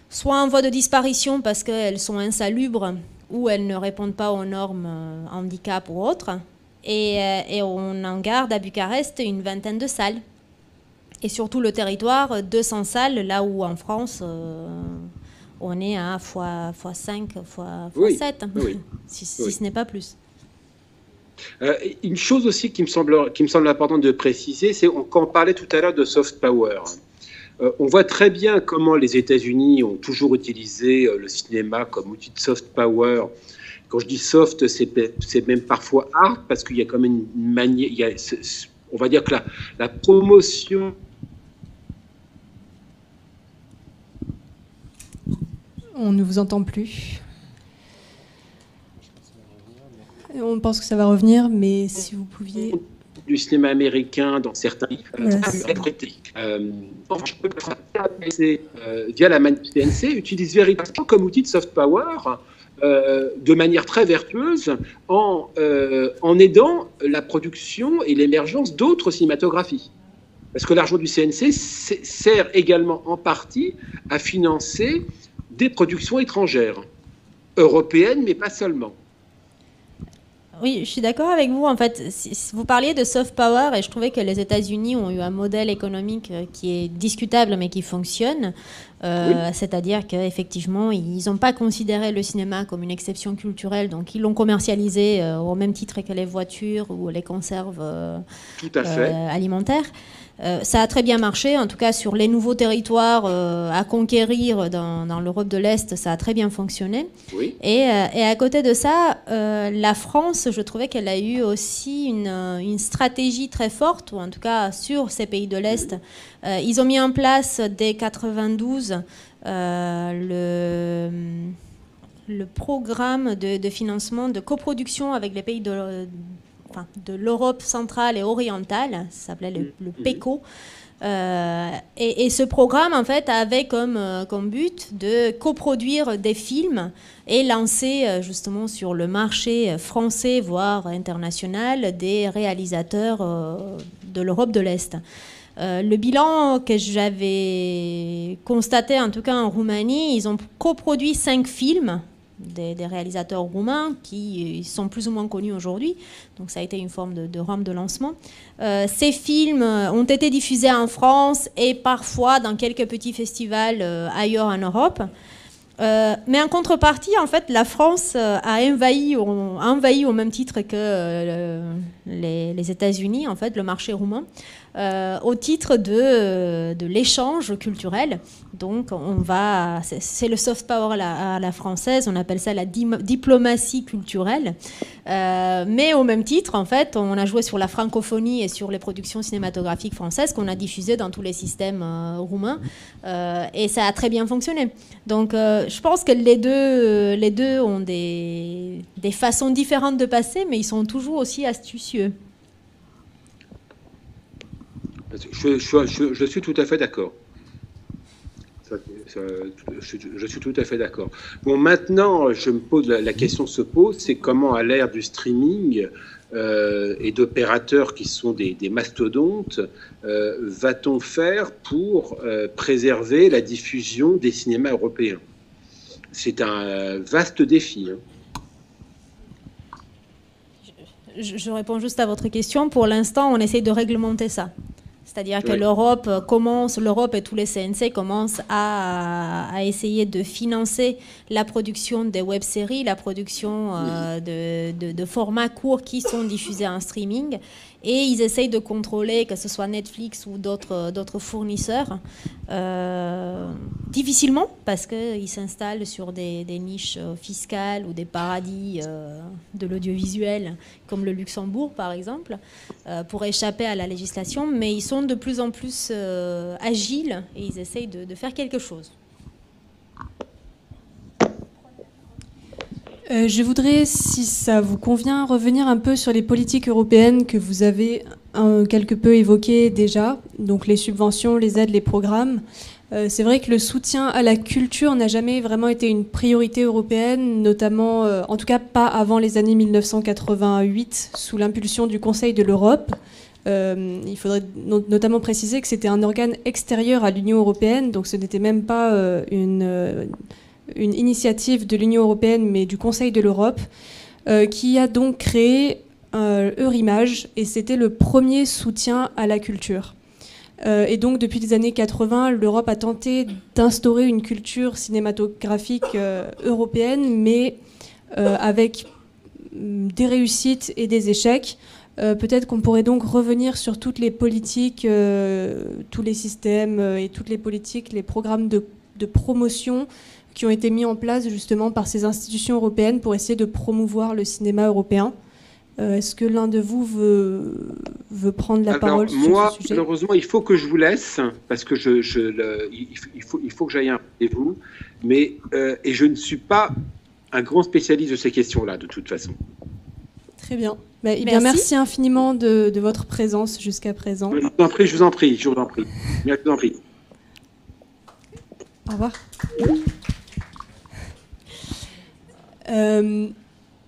soit en voie de disparition parce qu'elles sont insalubres ou elles ne répondent pas aux normes handicap ou autres. Et on en garde à Bucarest une 20aine de salles. Et surtout le territoire, 200 salles, là où en France, on est à x5, x7, oui. si ce n'est pas plus. Une chose aussi qui me semble importante de préciser, c'est quand on parlait tout à l'heure de soft power, on voit très bien comment les États-Unis ont toujours utilisé le cinéma comme outil de soft power. Quand je dis soft, c'est même parfois hard, parce qu'il y a quand même une manière... on va dire que la promotion... On ne vous entend plus. On pense que ça va revenir, mais si vous pouviez... Du cinéma américain dans certains pays, via la CNC, utilise véritablement comme outil de soft power de manière très vertueuse en aidant la production et l'émergence d'autres cinématographies. Parce que l'argent du CNC sert également en partie à financer des productions étrangères, européennes, mais pas seulement. Oui, je suis d'accord avec vous. En fait, vous parliez de soft power et je trouvais que les États-Unis ont eu un modèle économique qui est discutable mais qui fonctionne. Oui. C'est-à-dire qu'effectivement, ils n'ont pas considéré le cinéma comme une exception culturelle, donc ils l'ont commercialisé au même titre que les voitures ou les conserves alimentaires. Ça a très bien marché, en tout cas sur les nouveaux territoires à conquérir dans l'Europe de l'Est, ça a très bien fonctionné. Oui. Et à côté de ça, la France, je trouvais qu'elle a eu aussi une stratégie très forte, ou en tout cas sur ces pays de l'Est. Ils ont mis en place dès 92 le programme de financement de coproduction avec les pays de l'Europe centrale et orientale, ça s'appelait le PECO. Et ce programme, en fait, avait comme but de coproduire des films et lancer justement sur le marché français, voire international, des réalisateurs de l'Europe de l'Est. Le bilan que j'avais constaté, en tout cas en Roumanie, ils ont coproduit 5 films des réalisateurs roumains qui sont plus ou moins connus aujourd'hui. Donc ça a été une forme de rampe de lancement. Ces films ont été diffusés en France et parfois dans quelques petits festivals ailleurs en Europe. Mais en contrepartie, en fait, la France a envahi au même titre que les États-Unis, en fait, le marché roumain, au titre de l'échange culturel. Donc, c'est le soft power à la française, on appelle ça la diplomatie culturelle. Mais au même titre, en fait, on a joué sur la francophonie et sur les productions cinématographiques françaises qu'on a diffusées dans tous les systèmes roumains. Et ça a très bien fonctionné. Donc, je pense que les deux ont des façons différentes de passer, mais ils sont toujours aussi astucieux. Je suis tout à fait d'accord. Je suis tout à fait d'accord. Bon, maintenant, je me pose la question se pose, c'est comment à l'ère du streaming et d'opérateurs qui sont des mastodontes, va-t-on faire pour préserver la diffusion des cinémas européens? C'est un vaste défi. Hein. Je réponds juste à votre question. Pour l'instant, on essaye de réglementer ça. C'est-à-dire que l'Europe et tous les CNC commencent à essayer de financer la production des web-séries, la production de formats courts qui sont diffusés en streaming. Et ils essayent de contrôler, que ce soit Netflix ou d'autres fournisseurs, difficilement, parce qu'ils s'installent sur des niches fiscales ou des paradis de l'audiovisuel, comme le Luxembourg, par exemple, pour échapper à la législation. Mais ils sont de plus en plus agiles et ils essayent de faire quelque chose. Je voudrais, si ça vous convient, revenir un peu sur les politiques européennes que vous avez quelque peu évoquées déjà, donc les subventions, les aides, les programmes. C'est vrai que le soutien à la culture n'a jamais vraiment été une priorité européenne, notamment, en tout cas pas avant les années 1988, sous l'impulsion du Conseil de l'Europe. Il faudrait notamment préciser que c'était un organe extérieur à l'Union européenne, donc ce n'était même pas une initiative de l'Union européenne, mais du Conseil de l'Europe, qui a donc créé Eurimage, et c'était le premier soutien à la culture. Et donc, depuis les années 80, l'Europe a tenté d'instaurer une culture cinématographique européenne, mais avec des réussites et des échecs. Peut-être qu'on pourrait donc revenir sur toutes les politiques, tous les systèmes et toutes les politiques, les programmes de promotion qui ont été mis en place justement par ces institutions européennes pour essayer de promouvoir le cinéma européen. Est-ce que l'un de vous veut prendre la parole sur ce sujet ? Malheureusement, il faut que je vous laisse parce que il faut que j'aille un rendez-vous. Mais et je ne suis pas un grand spécialiste de ces questions-là, de toute façon. Très bien. Merci infiniment de votre présence jusqu'à présent. Je vous en prie. Merci. Au revoir.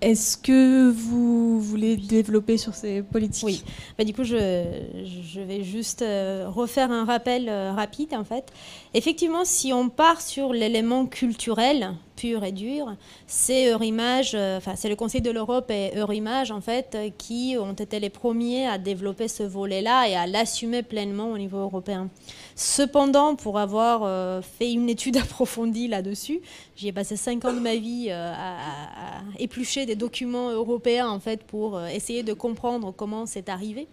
Est-ce que vous voulez développer sur ces politiques ? Oui. Du coup, je vais juste refaire un rappel rapide, en fait. Effectivement, si on part sur l'élément culturel pur et dur, c'est Eurimage, c'est le Conseil de l'Europe et Eurimage, en fait, qui ont été les premiers à développer ce volet-là et à l'assumer pleinement au niveau européen. Cependant, pour avoir fait une étude approfondie là-dessus, j'y ai passé 5 ans de ma vie à éplucher des documents européens, en fait, pour essayer de comprendre comment c'est arrivé.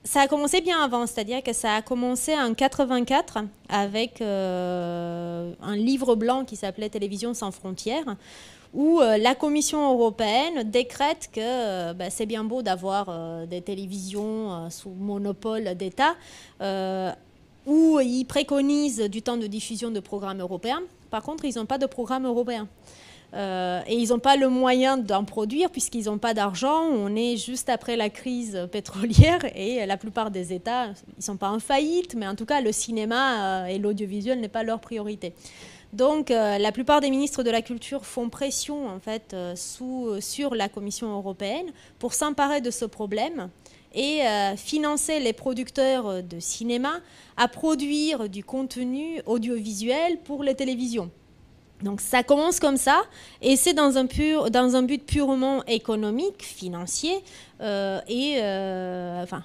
Ça a commencé bien avant, c'est-à-dire que ça a commencé en 1984 avec un livre blanc qui s'appelait Télévision sans frontières, où la Commission européenne décrète que c'est bien beau d'avoir des télévisions sous monopole d'État, où ils préconisent du temps de diffusion de programmes européens. Par contre, ils n'ont pas de programme européen. Et ils n'ont pas le moyen d'en produire puisqu'ils n'ont pas d'argent. On est juste après la crise pétrolière et la plupart des États, ils ne sont pas en faillite, mais en tout cas, le cinéma et l'audiovisuel n'est pas leur priorité. Donc, la plupart des ministres de la Culture font pression en fait, sur la Commission européenne pour s'emparer de ce problème et financer les producteurs de cinéma à produire du contenu audiovisuel pour les télévisions. Donc ça commence comme ça, et c'est dans un but purement économique, financier,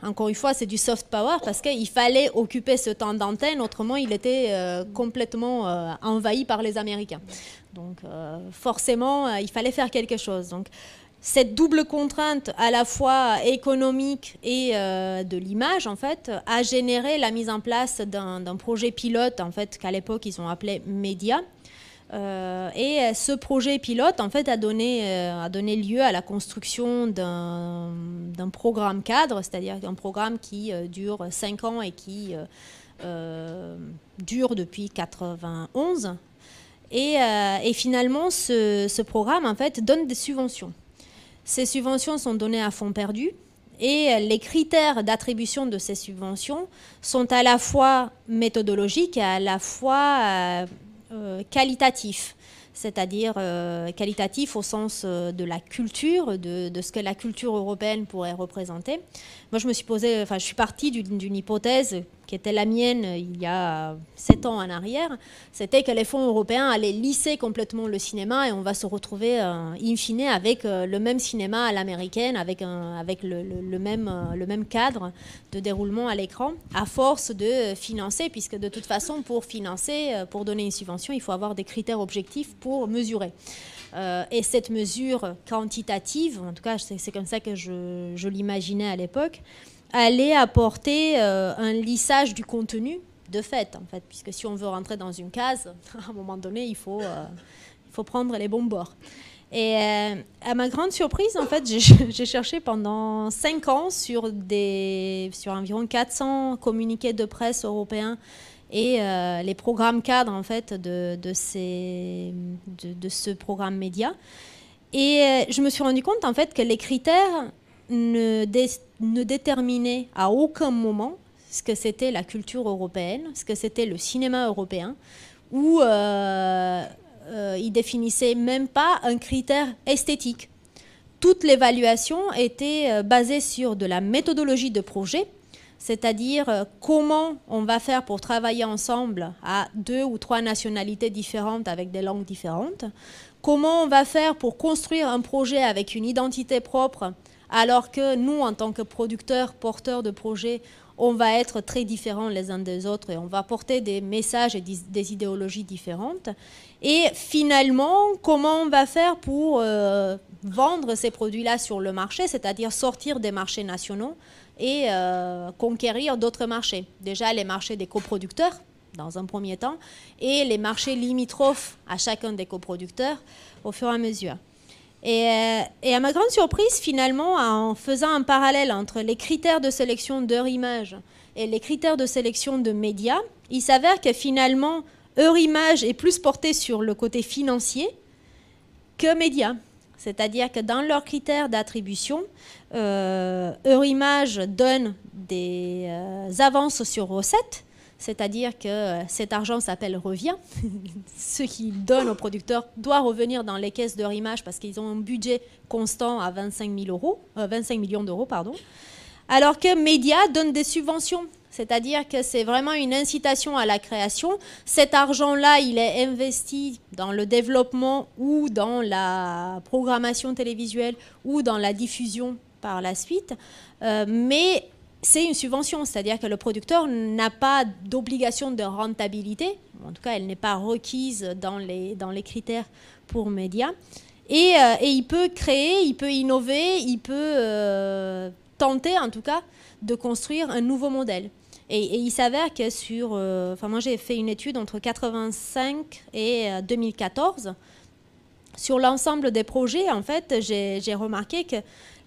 encore une fois, c'est du soft power, parce qu'il fallait occuper ce temps d'antenne, autrement il était complètement envahi par les Américains. Donc forcément, il fallait faire quelque chose. Donc cette double contrainte, à la fois économique et de l'image, en fait, a généré la mise en place d'un projet pilote, en fait, qu'à l'époque ils ont appelé Média. Et ce projet pilote, en fait, a donné lieu à la construction d'un programme cadre, c'est-à-dire un programme qui dure 5 ans et qui dure depuis 1991. Et finalement, ce programme, en fait, donne des subventions. Ces subventions sont données à fonds perdus. Et les critères d'attribution de ces subventions sont à la fois méthodologiques et à la fois qualitatif, c'est-à-dire qualitatif au sens de la culture, de ce que la culture européenne pourrait représenter. Moi, je suis partie d'une hypothèse qui était la mienne il y a 7 ans en arrière, c'était que les fonds européens allaient lisser complètement le cinéma et on va se retrouver in fine avec le même cinéma à l'américaine, avec le même cadre de déroulement à l'écran, à force de financer, puisque de toute façon, pour financer, pour donner une subvention, il faut avoir des critères objectifs pour mesurer. Et cette mesure quantitative, en tout cas c'est comme ça que je l'imaginais à l'époque, allait apporter un lissage du contenu de fait, en fait, puisque si on veut rentrer dans une case, à un moment donné, il faut prendre les bons bords. Et à ma grande surprise, en fait, j'ai cherché pendant 5 ans sur environ 400 communiqués de presse européens et les programmes cadres, en fait, de ce programme média. Et je me suis rendu compte, en fait, que les critères ne déterminaient à aucun moment ce que c'était la culture européenne, ce que c'était le cinéma européen, ou il définissait même pas un critère esthétique. Toute l'évaluation était basée sur de la méthodologie de projet, c'est-à-dire comment on va faire pour travailler ensemble à 2 ou 3 nationalités différentes avec des langues différentes, comment on va faire pour construire un projet avec une identité propre, alors que nous, en tant que producteurs, porteurs de projets, on va être très différents les uns des autres et on va porter des messages et des idéologies différentes. Et finalement, comment on va faire pour vendre ces produits-là sur le marché, c'est-à-dire sortir des marchés nationaux et conquérir d'autres marchés. Déjà, les marchés des coproducteurs, dans un premier temps, et les marchés limitrophes à chacun des coproducteurs au fur et à mesure. Et à ma grande surprise, finalement, en faisant un parallèle entre les critères de sélection d'Eurimage et les critères de sélection de médias, il s'avère que finalement, Eurimage est plus porté sur le côté financier que médias. C'est-à-dire que dans leurs critères d'attribution, Eurimage donne des avances sur recettes, c'est-à-dire que cet argent s'appelle revient. Ce qu'ils donnent aux producteurs doit revenir dans les caisses d'Eurimage parce qu'ils ont un budget constant à 25 millions d'euros. Alors que Média donne des subventions, c'est-à-dire que c'est vraiment une incitation à la création. Cet argent-là, il est investi dans le développement ou dans la programmation télévisuelle ou dans la diffusion par la suite. Mais c'est une subvention, c'est-à-dire que le producteur n'a pas d'obligation de rentabilité. En tout cas, elle n'est pas requise dans les critères pour médias. Et il peut créer, il peut innover, il peut tenter, en tout cas, de construire un nouveau modèle. Et il s'avère que moi, j'ai fait une étude entre 1985 et 2014. Sur l'ensemble des projets, en fait, j'ai remarqué que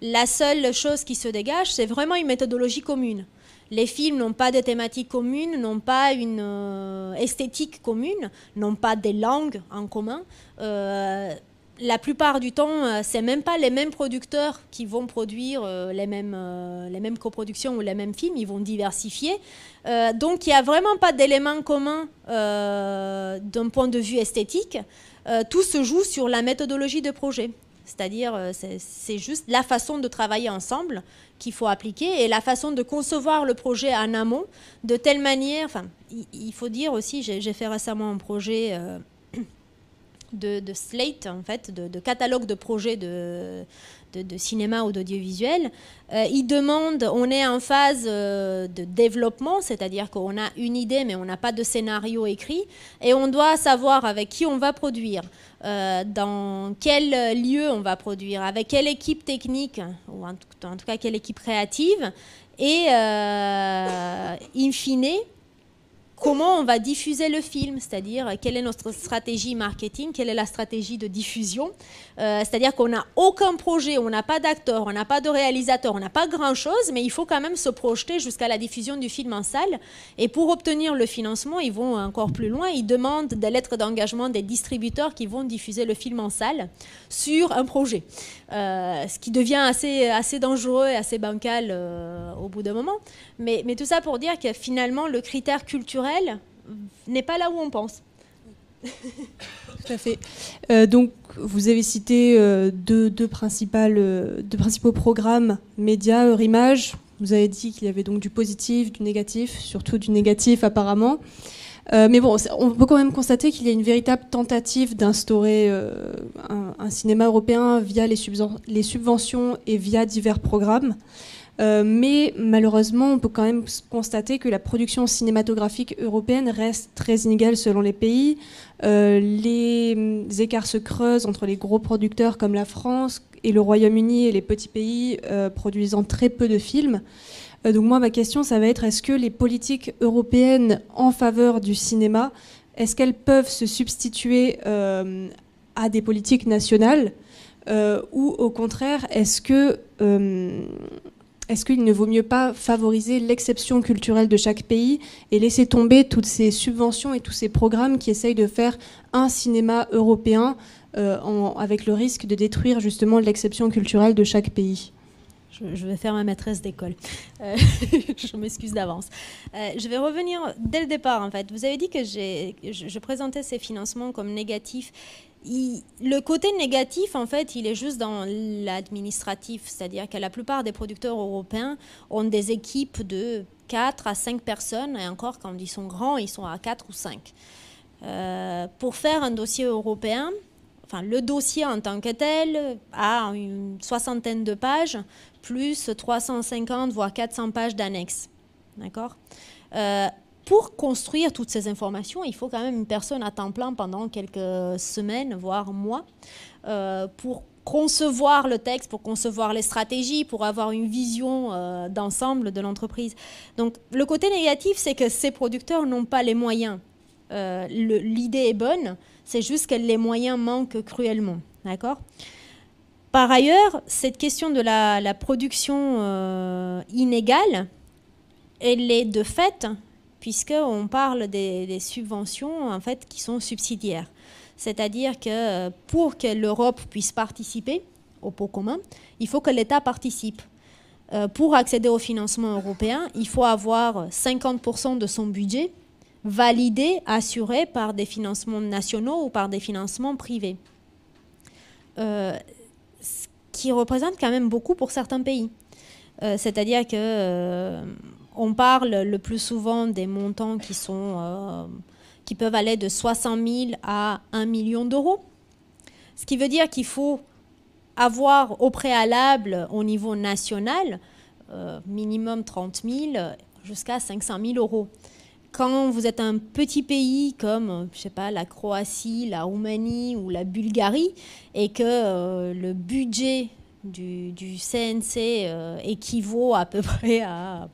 la seule chose qui se dégage, c'est vraiment une méthodologie commune. Les films n'ont pas de thématiques communes, n'ont pas une esthétique commune, n'ont pas des langues en commun. La plupart du temps, c'est même pas les mêmes producteurs qui vont produire les mêmes coproductions ou les mêmes films, ils vont diversifier. Donc il n'y a vraiment pas d'éléments communs d'un point de vue esthétique. Tout se joue sur la méthodologie de projet. C'est-à-dire, c'est juste la façon de travailler ensemble qu'il faut appliquer et la façon de concevoir le projet en amont de telle manière. Enfin, il faut dire aussi, j'ai fait récemment un projet de slate, en fait, de catalogue de projets de cinéma ou d'audiovisuel. Il demande, on est en phase de développement, c'est-à-dire qu'on a une idée mais on n'a pas de scénario écrit et on doit savoir avec qui on va produire, dans quel lieu on va produire, avec quelle équipe technique, ou en tout cas quelle équipe créative, et in fine, comment on va diffuser le film, c'est-à-dire quelle est notre stratégie marketing, quelle est la stratégie de diffusion. C'est-à-dire qu'on n'a aucun projet, on n'a pas d'acteur, on n'a pas de réalisateur, on n'a pas grand-chose, mais il faut quand même se projeter jusqu'à la diffusion du film en salle. Et pour obtenir le financement, ils vont encore plus loin, ils demandent des lettres d'engagement des distributeurs qui vont diffuser le film en salle sur un projet. Ce qui devient assez dangereux et assez bancal au bout d'un moment. Mais tout ça pour dire que finalement, le critère culturel n'est pas là où on pense. Tout à fait. Donc, vous avez cité deux principaux programmes médias, Eurimage. Vous avez dit qu'il y avait donc du positif, du négatif, surtout du négatif apparemment. Mais bon, on peut quand même constater qu'il y a une véritable tentative d'instaurer un cinéma européen via les subventions et via divers programmes. Mais malheureusement, on peut quand même constater que la production cinématographique européenne reste très inégale selon les pays. Les écarts se creusent entre les gros producteurs comme la France et le Royaume-Uni et les petits pays produisant très peu de films. Donc moi, ma question, ça va être, est-ce que les politiques européennes en faveur du cinéma, est-ce qu'elles peuvent se substituer à des politiques nationales ou au contraire, est-ce qu'il ne vaut mieux pas favoriser l'exception culturelle de chaque pays et laisser tomber toutes ces subventions et tous ces programmes qui essayent de faire un cinéma européen avec le risque de détruire justement l'exception culturelle de chaque pays? Je vais faire ma maîtresse d'école. Je m'excuse d'avance. Je vais revenir dès le départ, en fait. Vous avez dit que je présentais ces financements comme négatifs. Le côté négatif, en fait, il est juste dans l'administratif. C'est-à-dire que la plupart des producteurs européens ont des équipes de 4 à 5 personnes. Et encore, quand ils sont grands, ils sont à 4 ou 5. Pour faire un dossier européen, enfin, le dossier en tant que tel a une 60aine de pages, plus 350 voire 400 pages d'annexes. D'accord ? Pour construire toutes ces informations, il faut quand même une personne à temps plein pendant quelques semaines, voire mois, pour concevoir le texte, pour concevoir les stratégies, pour avoir une vision d'ensemble de l'entreprise. Donc, le côté négatif, c'est que ces producteurs n'ont pas les moyens. L'idée est bonne, c'est juste que les moyens manquent cruellement. D'accord ? Par ailleurs, cette question de la production inégale, elle est de fait, puisqu'on parle des subventions en fait, qui sont subsidiaires. C'est-à-dire que pour que l'Europe puisse participer au pot commun, il faut que l'État participe. Pour accéder au financement européen, il faut avoir 50% de son budget validé, assuré par des financements nationaux ou par des financements privés. Ce qui représente quand même beaucoup pour certains pays. C'est-à-dire que on parle le plus souvent des montants qui peuvent aller de 60 000 à 1 million d'euros. Ce qui veut dire qu'il faut avoir au préalable, au niveau national, minimum 30 000 jusqu'à 500 000 euros. Quand vous êtes un petit pays comme, je sais pas, la Croatie, la Roumanie ou la Bulgarie, et que le budget du CNC équivaut à peu près à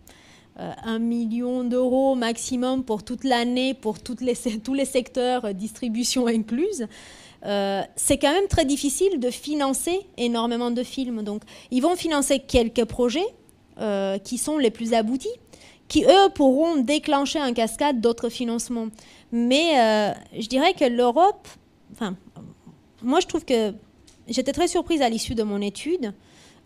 1 million d'euros maximum pour toute l'année, pour tous les secteurs, distribution incluse, c'est quand même très difficile de financer énormément de films. Donc, ils vont financer quelques projets qui sont les plus aboutis, qui, eux, pourront déclencher en cascade d'autres financements. Mais je dirais que l'Europe... Enfin, moi, je trouve que... J'étais très surprise à l'issue de mon étude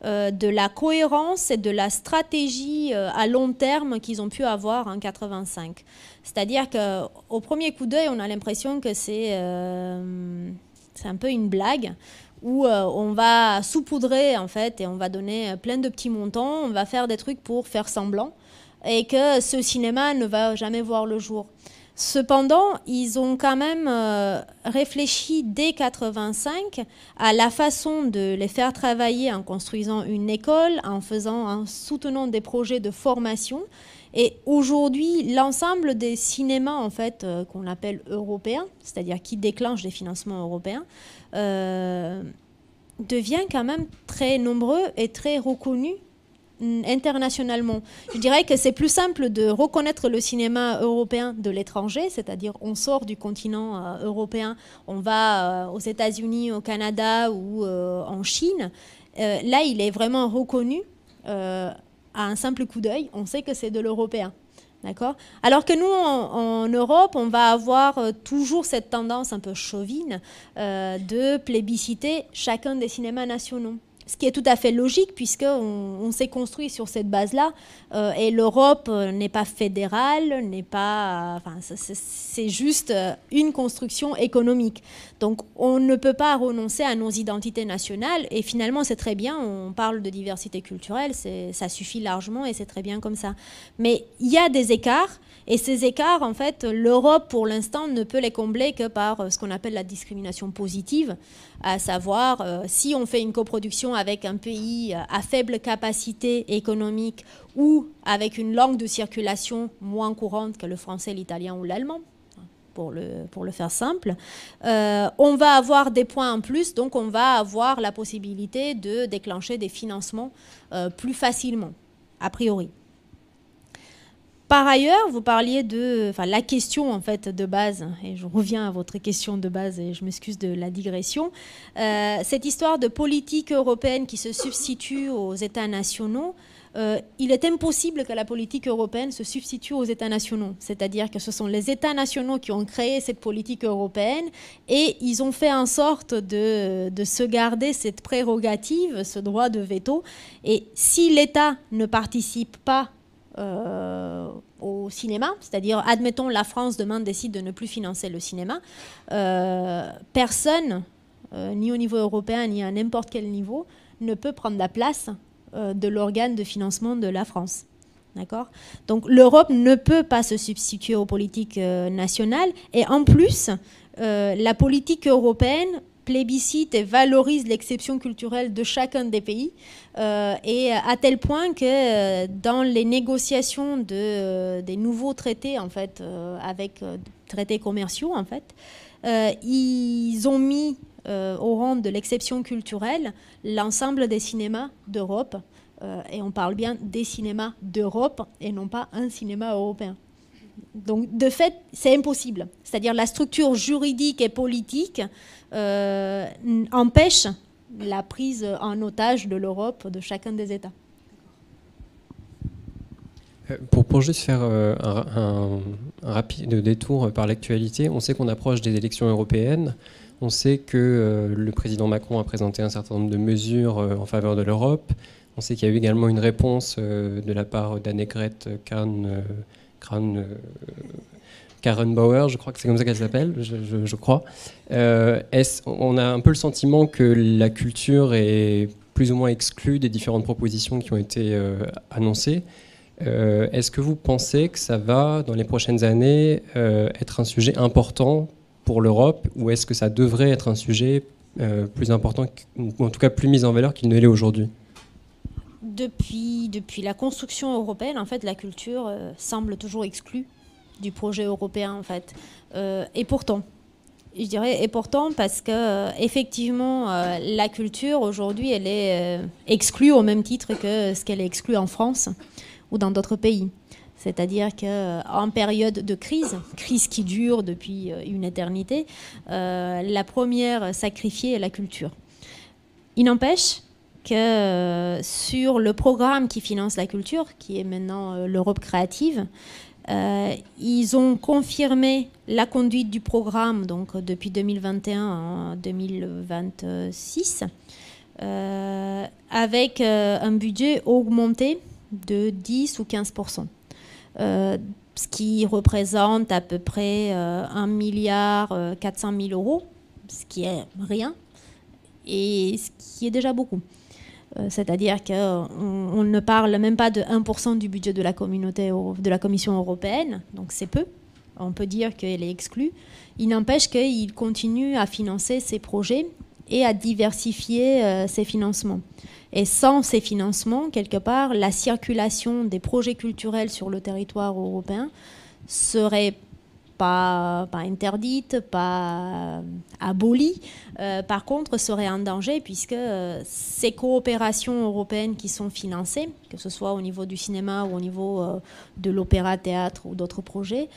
de la cohérence et de la stratégie à long terme qu'ils ont pu avoir en 85. C'est-à-dire qu'au premier coup d'œil, on a l'impression que c'est un peu une blague, où on va saupoudrer, en fait, et on va donner plein de petits montants, on va faire des trucs pour faire semblant, et que ce cinéma ne va jamais voir le jour. Cependant, ils ont quand même réfléchi dès 1985 à la façon de les faire travailler en construisant une école, en soutenant des projets de formation. Et aujourd'hui, l'ensemble des cinémas en fait, qu'on appelle européens, c'est-à-dire qui déclenchent des financements européens, devient quand même très nombreux et très reconnus internationalement. Je dirais que c'est plus simple de reconnaître le cinéma européen de l'étranger, c'est-à-dire on sort du continent européen, on va aux États-Unis, au Canada ou en Chine. Là, il est vraiment reconnu à un simple coup d'œil, on sait que c'est de l'européen. D'accord ? Alors que nous, en Europe, on va avoir toujours cette tendance un peu chauvine de plébisciter chacun des cinémas nationaux. Ce qui est tout à fait logique puisqu'on s'est construit sur cette base-là et l'Europe n'est pas fédérale, c'est juste une construction économique. Donc on ne peut pas renoncer à nos identités nationales et finalement c'est très bien, on parle de diversité culturelle, ça suffit largement et c'est très bien comme ça. Mais il y a des écarts et ces écarts, en fait, l'Europe pour l'instant ne peut les combler que par ce qu'on appelle la discrimination positive, à savoir si on fait une coproduction avec un pays à faible capacité économique ou avec une langue de circulation moins courante que le français, l'italien ou l'allemand, pour le faire simple, on va avoir des points en plus, donc on va avoir la possibilité de déclencher des financements plus facilement, a priori. Par ailleurs, vous parliez de la question en fait de base, et je reviens à votre question de base et je m'excuse de la digression, cette histoire de politique européenne qui se substitue aux États nationaux, il est impossible que la politique européenne se substitue aux États nationaux. C'est-à-dire que ce sont les États nationaux qui ont créé cette politique européenne et ils ont fait en sorte de se garder cette prérogative, ce droit de veto. Et si l'État ne participe pas au cinéma, c'est-à-dire, admettons, la France demain décide de ne plus financer le cinéma, personne, ni au niveau européen, ni à n'importe quel niveau, ne peut prendre la place de l'organe de financement de la France. D'accord ? Donc l'Europe ne peut pas se substituer aux politiques nationales, et en plus, la politique européenne plébiscite et valorise l'exception culturelle de chacun des pays, et à tel point que dans les négociations des nouveaux traités en fait, avec traités commerciaux en fait, ils ont mis au rang de l'exception culturelle l'ensemble des cinémas d'Europe, et on parle bien des cinémas d'Europe et non pas un cinéma européen. Donc de fait c'est impossible, c'est-à-dire la structure juridique et politique empêche la prise en otage de l'Europe, de chacun des États. Pour juste faire un rapide détour par l'actualité, on sait qu'on approche des élections européennes, on sait que le président Macron a présenté un certain nombre de mesures en faveur de l'Europe, on sait qu'il y a eu également une réponse de la part d'Annegret Kramp-Karrenbauer, je crois que c'est comme ça qu'elle s'appelle, je crois. On a un peu le sentiment que la culture est plus ou moins exclue des différentes propositions qui ont été annoncées. Est-ce que vous pensez que ça va, dans les prochaines années, être un sujet important pour l'Europe, ou est-ce que ça devrait être un sujet plus important, ou en tout cas plus mis en valeur qu'il ne l'est aujourd'hui ? Depuis la construction européenne, en fait, la culture semble toujours exclue du projet européen, en fait. Et pourtant, je dirais, parce que effectivement, la culture aujourd'hui, elle est exclue au même titre que ce qu'elle est exclue en France ou dans d'autres pays. C'est-à-dire qu'en période de crise qui dure depuis une éternité, la première sacrifiée est la culture. Il n'empêche que sur le programme qui finance la culture, qui est maintenant l'Europe créative, ils ont confirmé la conduite du programme donc, depuis 2021 à 2026, avec un budget augmenté de 10 ou 15%. Ce qui représente à peu près 1,4 milliard, ce qui est rien, et ce qui est déjà beaucoup. C'est-à-dire qu'on ne parle même pas de 1% du budget de la Commission européenne, donc c'est peu. on peut dire qu'elle est exclue. Il n'empêche qu'il continue à financer ses projets et à diversifier ses financements. Et sans ces financements, quelque part, la circulation des projets culturels sur le territoire européen serait pas interdite, pas abolie, par contre serait en danger puisque ces coopérations européennes qui sont financées, que ce soit au niveau du cinéma ou au niveau de l'opéra-théâtre ou d'autres projets,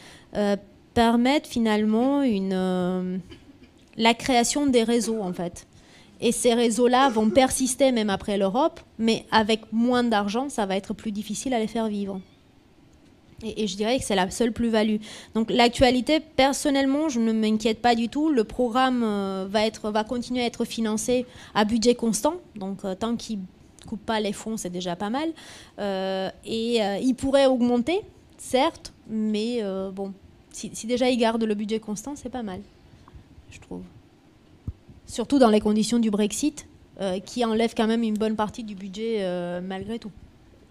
permettent finalement la création des réseaux en fait. Et ces réseaux-là vont persister même après l'Europe, mais avec moins d'argent, ça va être plus difficile à les faire vivre. Et je dirais que c'est la seule plus-value. Donc l'actualité, personnellement, je ne m'inquiète pas du tout. Le programme va continuer à être financé à budget constant. Donc tant qu'il ne coupe pas les fonds, c'est déjà pas mal. Il pourrait augmenter, certes, mais bon, si déjà il garde le budget constant, c'est pas mal, je trouve. Surtout dans les conditions du Brexit, qui enlève quand même une bonne partie du budget malgré tout.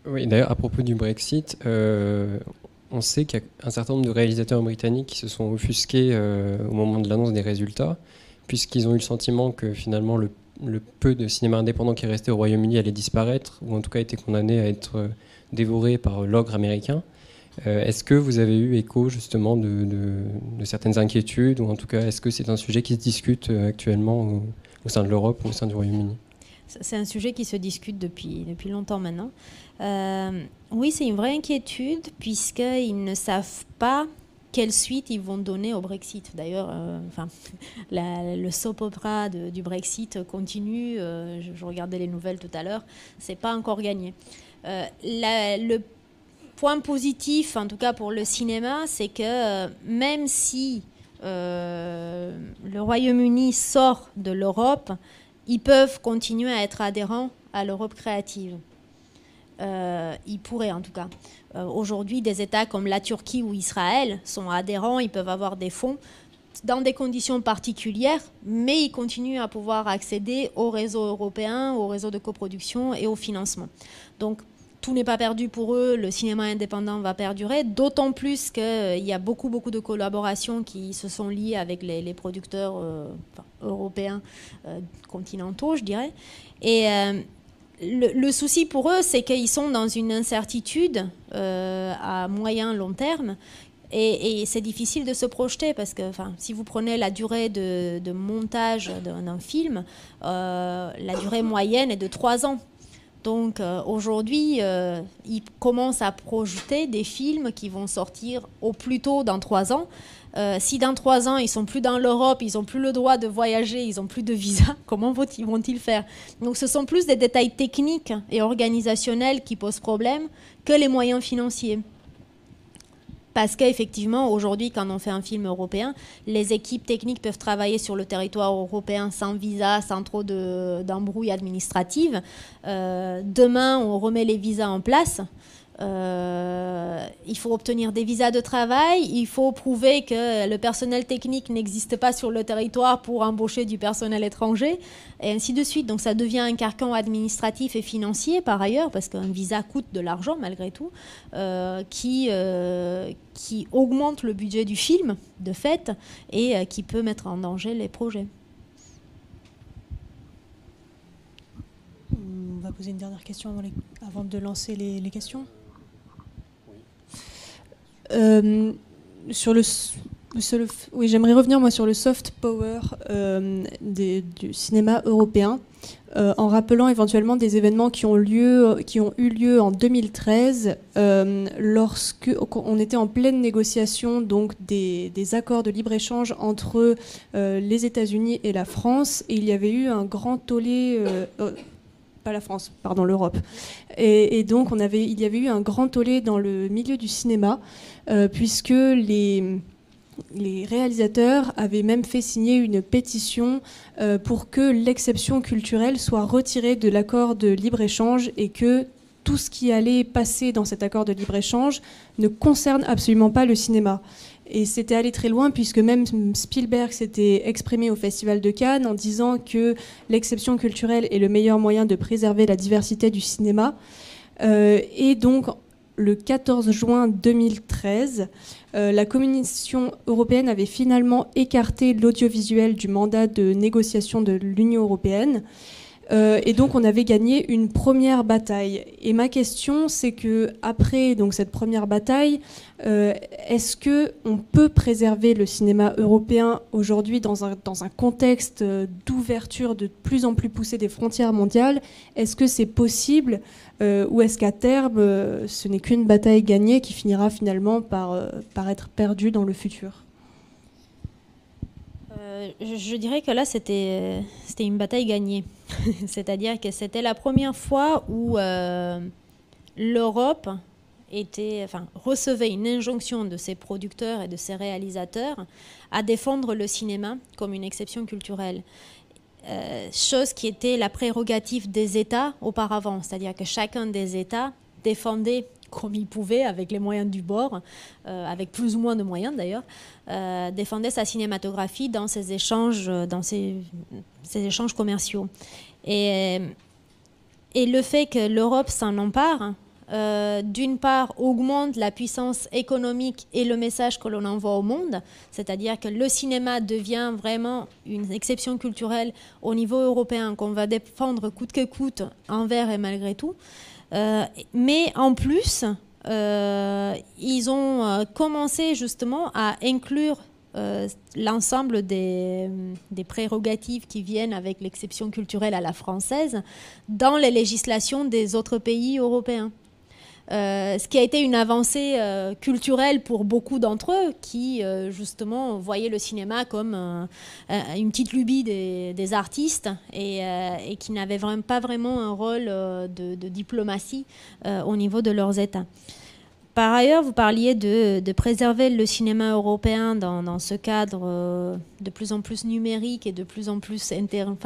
Oui, d'ailleurs, à propos du Brexit, on sait qu'il y a un certain nombre de réalisateurs britanniques qui se sont offusqués au moment de l'annonce des résultats, puisqu'ils ont eu le sentiment que finalement le peu de cinéma indépendant qui est resté au Royaume-Uni allait disparaître, ou en tout cas été condamné à être dévoré par l'ogre américain. Est-ce que vous avez eu écho justement de certaines inquiétudes, ou en tout cas est-ce que c'est un sujet qui se discute actuellement au sein de l'Europe ou au sein du Royaume-Uni ? C'est un sujet qui se discute depuis longtemps maintenant. Oui, c'est une vraie inquiétude puisqu'ils ne savent pas quelle suite ils vont donner au Brexit. D'ailleurs, le soap opera du Brexit continue. Je regardais les nouvelles tout à l'heure. C'est pas encore gagné. Le point positif, en tout cas pour le cinéma, c'est que même si le Royaume-Uni sort de l'Europe, ils peuvent continuer à être adhérents à l'Europe créative. Ils pourraient en tout cas. Aujourd'hui, des États comme la Turquie ou Israël sont adhérents, ils peuvent avoir des fonds dans des conditions particulières, mais ils continuent à pouvoir accéder au réseau européen, au réseau de coproduction et au financement. Donc, tout n'est pas perdu pour eux, le cinéma indépendant va perdurer, d'autant plus qu'il y a beaucoup de collaborations qui se sont liées avec les producteurs européens continentaux, je dirais. Et le souci pour eux, c'est qu'ils sont dans une incertitude à moyen, long terme, et c'est difficile de se projeter parce que si vous prenez la durée de montage d'un film, la durée moyenne est de 3 ans. Donc aujourd'hui, ils commencent à projeter des films qui vont sortir au plus tôt dans 3 ans. Si dans 3 ans, ils ne sont plus dans l'Europe, ils n'ont plus le droit de voyager, ils n'ont plus de visa, comment vont-ils faire? Donc ce sont plus des détails techniques et organisationnels qui posent problème que les moyens financiers. Parce qu'effectivement, aujourd'hui, quand on fait un film européen, les équipes techniques peuvent travailler sur le territoire européen sans visa, sans trop d'embrouilles administratives. Demain, on remet les visas en place. Il faut obtenir des visas de travail, il faut prouver que le personnel technique n'existe pas sur le territoire pour embaucher du personnel étranger, et ainsi de suite. Donc ça devient un carcan administratif et financier par ailleurs, parce qu'un visa coûte de l'argent malgré tout, qui augmente le budget du film de fait, et qui peut mettre en danger les projets. On va poser une dernière question avant de lancer les questions. Oui, j'aimerais revenir moi sur le soft power du cinéma européen, en rappelant éventuellement des événements qui ont eu lieu en 2013, lorsque on était en pleine négociation donc des accords de libre-échange entre les États-Unis et la France, et il y avait eu un grand tollé. Pas la France, pardon, l'Europe. Et donc, il y avait eu un grand tollé dans le milieu du cinéma, puisque les réalisateurs avaient même fait signer une pétition pour que l'exception culturelle soit retirée de l'accord de libre-échange et que tout ce qui allait passer dans cet accord de libre-échange ne concerne absolument pas le cinéma. Et c'était allé très loin, puisque même Spielberg s'était exprimé au Festival de Cannes en disant que l'exception culturelle est le meilleur moyen de préserver la diversité du cinéma. Et donc, le 14 juin 2013, la Commission européenne avait finalement écarté l'audiovisuel du mandat de négociation de l'Union européenne. Et donc on avait gagné une première bataille. Et ma question, c'est que après donc cette première bataille, est-ce que on peut préserver le cinéma européen aujourd'hui dans un contexte d'ouverture de plus en plus poussée des frontières mondiales? Est-ce que c'est possible ou est-ce qu'à terme, ce n'est qu'une bataille gagnée qui finira finalement par être perdue dans le futur? Je dirais que là, c'était une bataille gagnée. C'est-à-dire que c'était la première fois où l'Europe recevait une injonction de ses producteurs et de ses réalisateurs à défendre le cinéma comme une exception culturelle. Chose qui était la prérogative des États auparavant. C'est-à-dire que chacun des États défendait comme il pouvait, avec les moyens du bord, avec plus ou moins de moyens d'ailleurs, défendait sa cinématographie dans ses échanges commerciaux. Et le fait que l'Europe s'en empare, d'une part, augmente la puissance économique et le message que l'on envoie au monde, c'est-à-dire que le cinéma devient vraiment une exception culturelle au niveau européen qu'on va défendre coûte que coûte, envers et malgré tout. Mais en plus, ils ont commencé justement à inclure l'ensemble des prérogatives qui viennent avec l'exception culturelle à la française dans les législations des autres pays européens. Ce qui a été une avancée culturelle pour beaucoup d'entre eux qui, justement, voyaient le cinéma comme une petite lubie des artistes et qui n'avaient pas vraiment un rôle de diplomatie au niveau de leurs États. Par ailleurs, vous parliez de préserver le cinéma européen dans ce cadre de plus en plus numérique et de plus en plus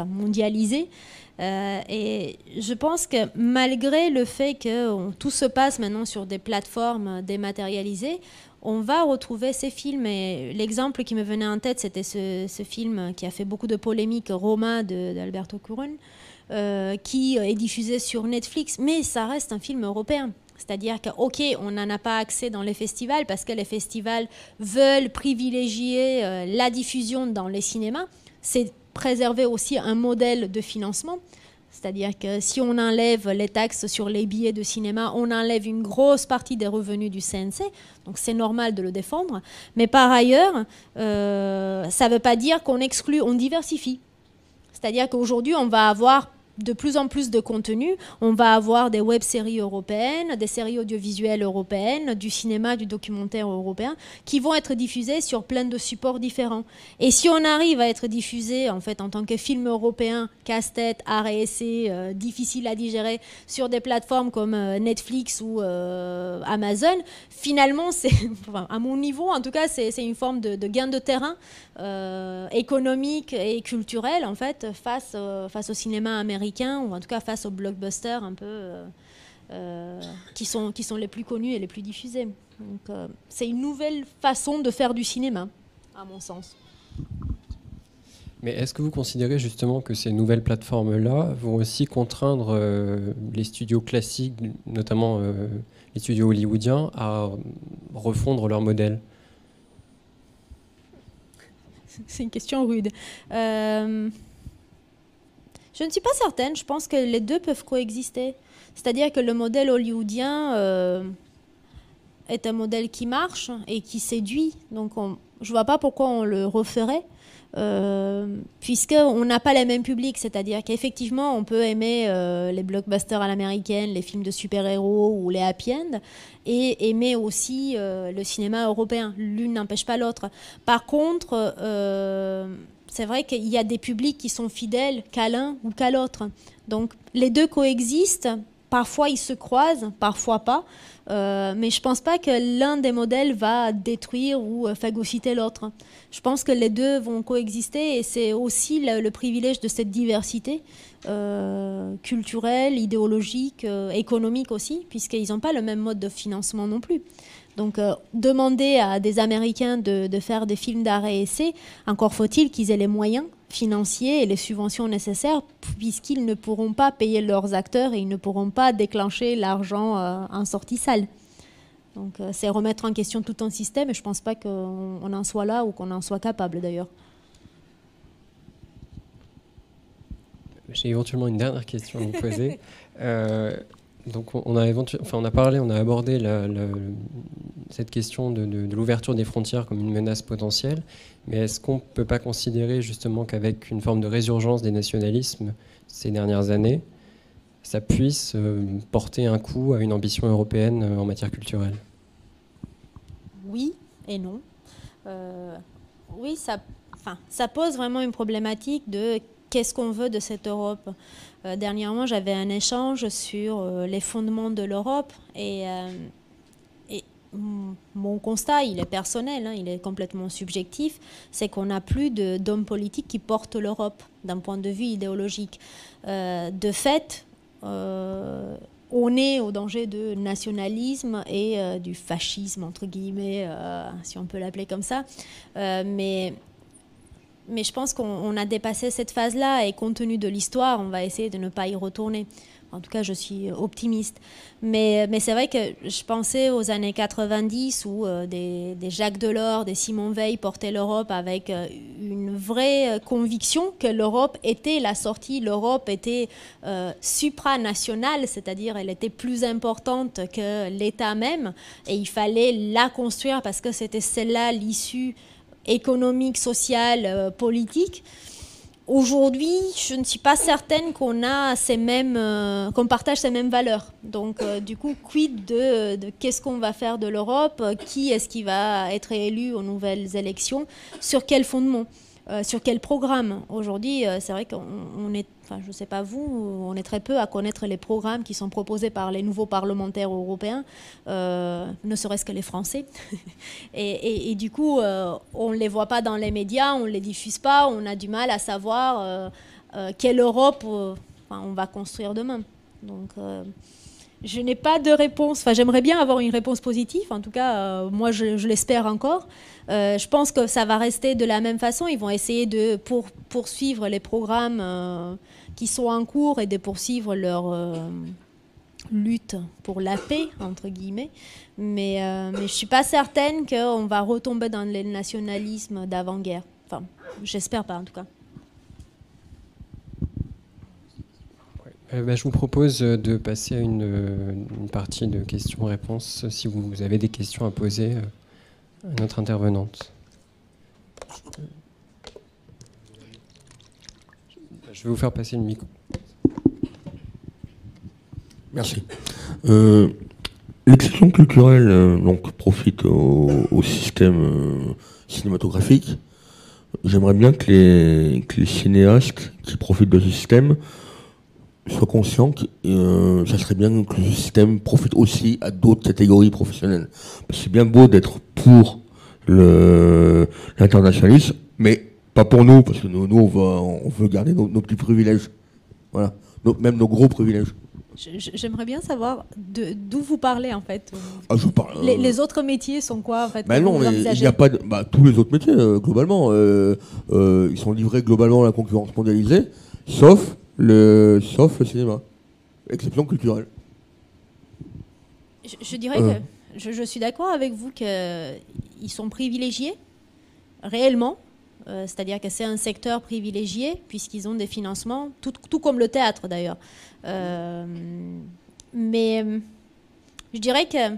mondialisé. Et je pense que malgré le fait que tout se passe maintenant sur des plateformes dématérialisées, on va retrouver ces films. Et l'exemple qui me venait en tête, c'était ce film qui a fait beaucoup de polémiques, Roma d'Alberto Curun, qui est diffusé sur Netflix, mais ça reste un film européen. C'est-à-dire que, ok, on n'en a pas accès dans les festivals parce que les festivals veulent privilégier la diffusion dans les cinémas. C'est préserver aussi un modèle de financement. C'est-à-dire que si on enlève les taxes sur les billets de cinéma, on enlève une grosse partie des revenus du CNC. Donc c'est normal de le défendre. Mais par ailleurs, ça ne veut pas dire qu'on exclut, on diversifie. C'est-à-dire qu'aujourd'hui, on va avoir de plus en plus de contenu. On va avoir des web-séries européennes, des séries audiovisuelles européennes, du cinéma, du documentaire européen, qui vont être diffusées sur plein de supports différents. Et si on arrive à être diffusé en fait en tant que film européen, casse-tête, art et essai, difficile à digérer, sur des plateformes comme Netflix ou Amazon, finalement, à mon niveau, en tout cas, c'est une forme de gain de terrain économique et culturel en fait face au cinéma américain, ou en tout cas face aux blockbusters un peu qui sont les plus connus et les plus diffusés. Donc c'est une nouvelle façon de faire du cinéma, à mon sens. Mais est-ce que vous considérez justement que ces nouvelles plateformes-là vont aussi contraindre les studios classiques, notamment les studios hollywoodiens, à refondre leur modèle ? C'est une question rude. Je ne suis pas certaine. Je pense que les deux peuvent coexister. C'est-à-dire que le modèle hollywoodien est un modèle qui marche et qui séduit. Donc je ne vois pas pourquoi on le referait, puisqu'on n'a pas les mêmes publics. C'est-à-dire qu'effectivement, on peut aimer les blockbusters à l'américaine, les films de super-héros ou les happy end, et aimer aussi le cinéma européen. L'une n'empêche pas l'autre. Par contre, c'est vrai qu'il y a des publics qui sont fidèles qu'à l'un ou qu'à l'autre. Donc les deux coexistent. Parfois ils se croisent, parfois pas. Mais je ne pense pas que l'un des modèles va détruire ou phagocyter l'autre. Je pense que les deux vont coexister, et c'est aussi le privilège de cette diversité culturelle, idéologique, économique aussi, puisqu'ils n'ont pas le même mode de financement non plus. Donc demander à des Américains de faire des films d'art et essai, encore faut-il qu'ils aient les moyens financiers et les subventions nécessaires, puisqu'ils ne pourront pas payer leurs acteurs et ils ne pourront pas déclencher l'argent en sortie salle. Donc c'est remettre en question tout un système et je ne pense pas qu'on en soit là ou qu'on en soit capable d'ailleurs. J'ai éventuellement une dernière question à vous poser. Donc on a abordé cette question de l'ouverture des frontières comme une menace potentielle, mais est-ce qu'on ne peut pas considérer justement qu'avec une forme de résurgence des nationalismes ces dernières années, ça puisse porter un coup à une ambition européenne en matière culturelle? Oui et non. Oui, ça pose vraiment une problématique de qu'est-ce qu'on veut de cette Europe. Dernièrement, j'avais un échange sur les fondements de l'Europe et mon constat, il est personnel, hein, il est complètement subjectif, c'est qu'on n'a plus d'hommes politiques qui portent l'Europe d'un point de vue idéologique. De fait, on est au danger de nationalisme et du fascisme, entre guillemets, si on peut l'appeler comme ça. Mais je pense qu'on a dépassé cette phase-là et compte tenu de l'histoire, on va essayer de ne pas y retourner. En tout cas, je suis optimiste. Mais c'est vrai que je pensais aux années 90 où des Jacques Delors, des Simone Veil portaient l'Europe avec une vraie conviction que l'Europe était la sortie, l'Europe était supranationale, c'est-à-dire elle était plus importante que l'État même et il fallait la construire parce que c'était celle-là l'issue économique, sociale, politique. Aujourd'hui, je ne suis pas certaine qu'on partage ces mêmes valeurs. Donc, du coup, quid de qu'est-ce qu'on va faire de l'Europe? Qui est-ce qui va être élu aux nouvelles élections? Sur quel fondement? Sur quel programme? Aujourd'hui, c'est vrai qu'on est, enfin, je ne sais pas vous, on est très peu à connaître les programmes qui sont proposés par les nouveaux parlementaires européens, ne serait-ce que les Français. et du coup, on ne les voit pas dans les médias, on ne les diffuse pas, on a du mal à savoir quelle Europe on va construire demain. Donc, je n'ai pas de réponse. Enfin, j'aimerais bien avoir une réponse positive. En tout cas, moi, je l'espère encore. Je pense que ça va rester de la même façon. Ils vont essayer de poursuivre les programmes qui sont en cours et de poursuivre leur lutte pour la paix, entre guillemets. Mais je ne suis pas certaine qu'on va retomber dans le nationalisme d'avant-guerre. Enfin, j'espère pas, en tout cas. Je vous propose de passer à une partie de questions-réponses, si vous avez des questions à poser à notre intervenante. Je vais vous faire passer le micro. Merci. L'exception culturelle donc, profite au système cinématographique. J'aimerais bien que les cinéastes qui profitent de ce système soient conscients que ça serait bien que le système profite aussi à d'autres catégories professionnelles. Parce que c'est bien beau d'être pour l'internationalisme, mais pas pour nous, parce que nous on veut garder nos petits privilèges. Voilà. Même nos gros privilèges. J'aimerais bien savoir d'où vous parlez en fait. Je parle, les autres métiers sont quoi en fait? Non, mais il n'y a pas tous les autres métiers globalement, ils sont livrés globalement à la concurrence mondialisée, sauf le cinéma, exception culturelle. Je dirais que je suis d'accord avec vous qu'ils sont privilégiés réellement. C'est-à-dire que c'est un secteur privilégié puisqu'ils ont des financements, tout comme le théâtre d'ailleurs. Mais je dirais que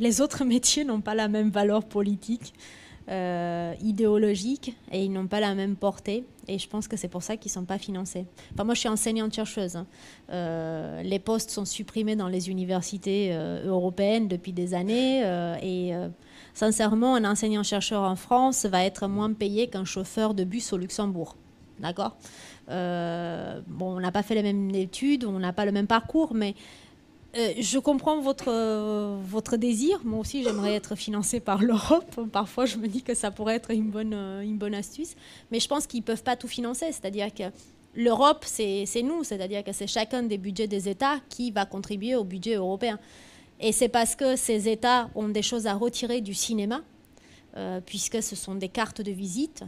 les autres métiers n'ont pas la même valeur politique, idéologique, et ils n'ont pas la même portée. Et je pense que c'est pour ça qu'ils ne sont pas financés. Enfin, moi, je suis enseignante-chercheuse. Les postes sont supprimés dans les universités européennes depuis des années. Sincèrement, un enseignant-chercheur en France va être moins payé qu'un chauffeur de bus au Luxembourg. D'accord ? On n'a pas fait les mêmes études, on n'a pas le même parcours, mais je comprends votre désir. Moi aussi, j'aimerais être financée par l'Europe. Parfois, je me dis que ça pourrait être une bonne astuce. Mais je pense qu'ils ne peuvent pas tout financer. C'est-à-dire que l'Europe, c'est nous. C'est-à-dire que c'est chacun des budgets des États qui va contribuer au budget européen. Et c'est parce que ces États ont des choses à retirer du cinéma, puisque ce sont des cartes de visite.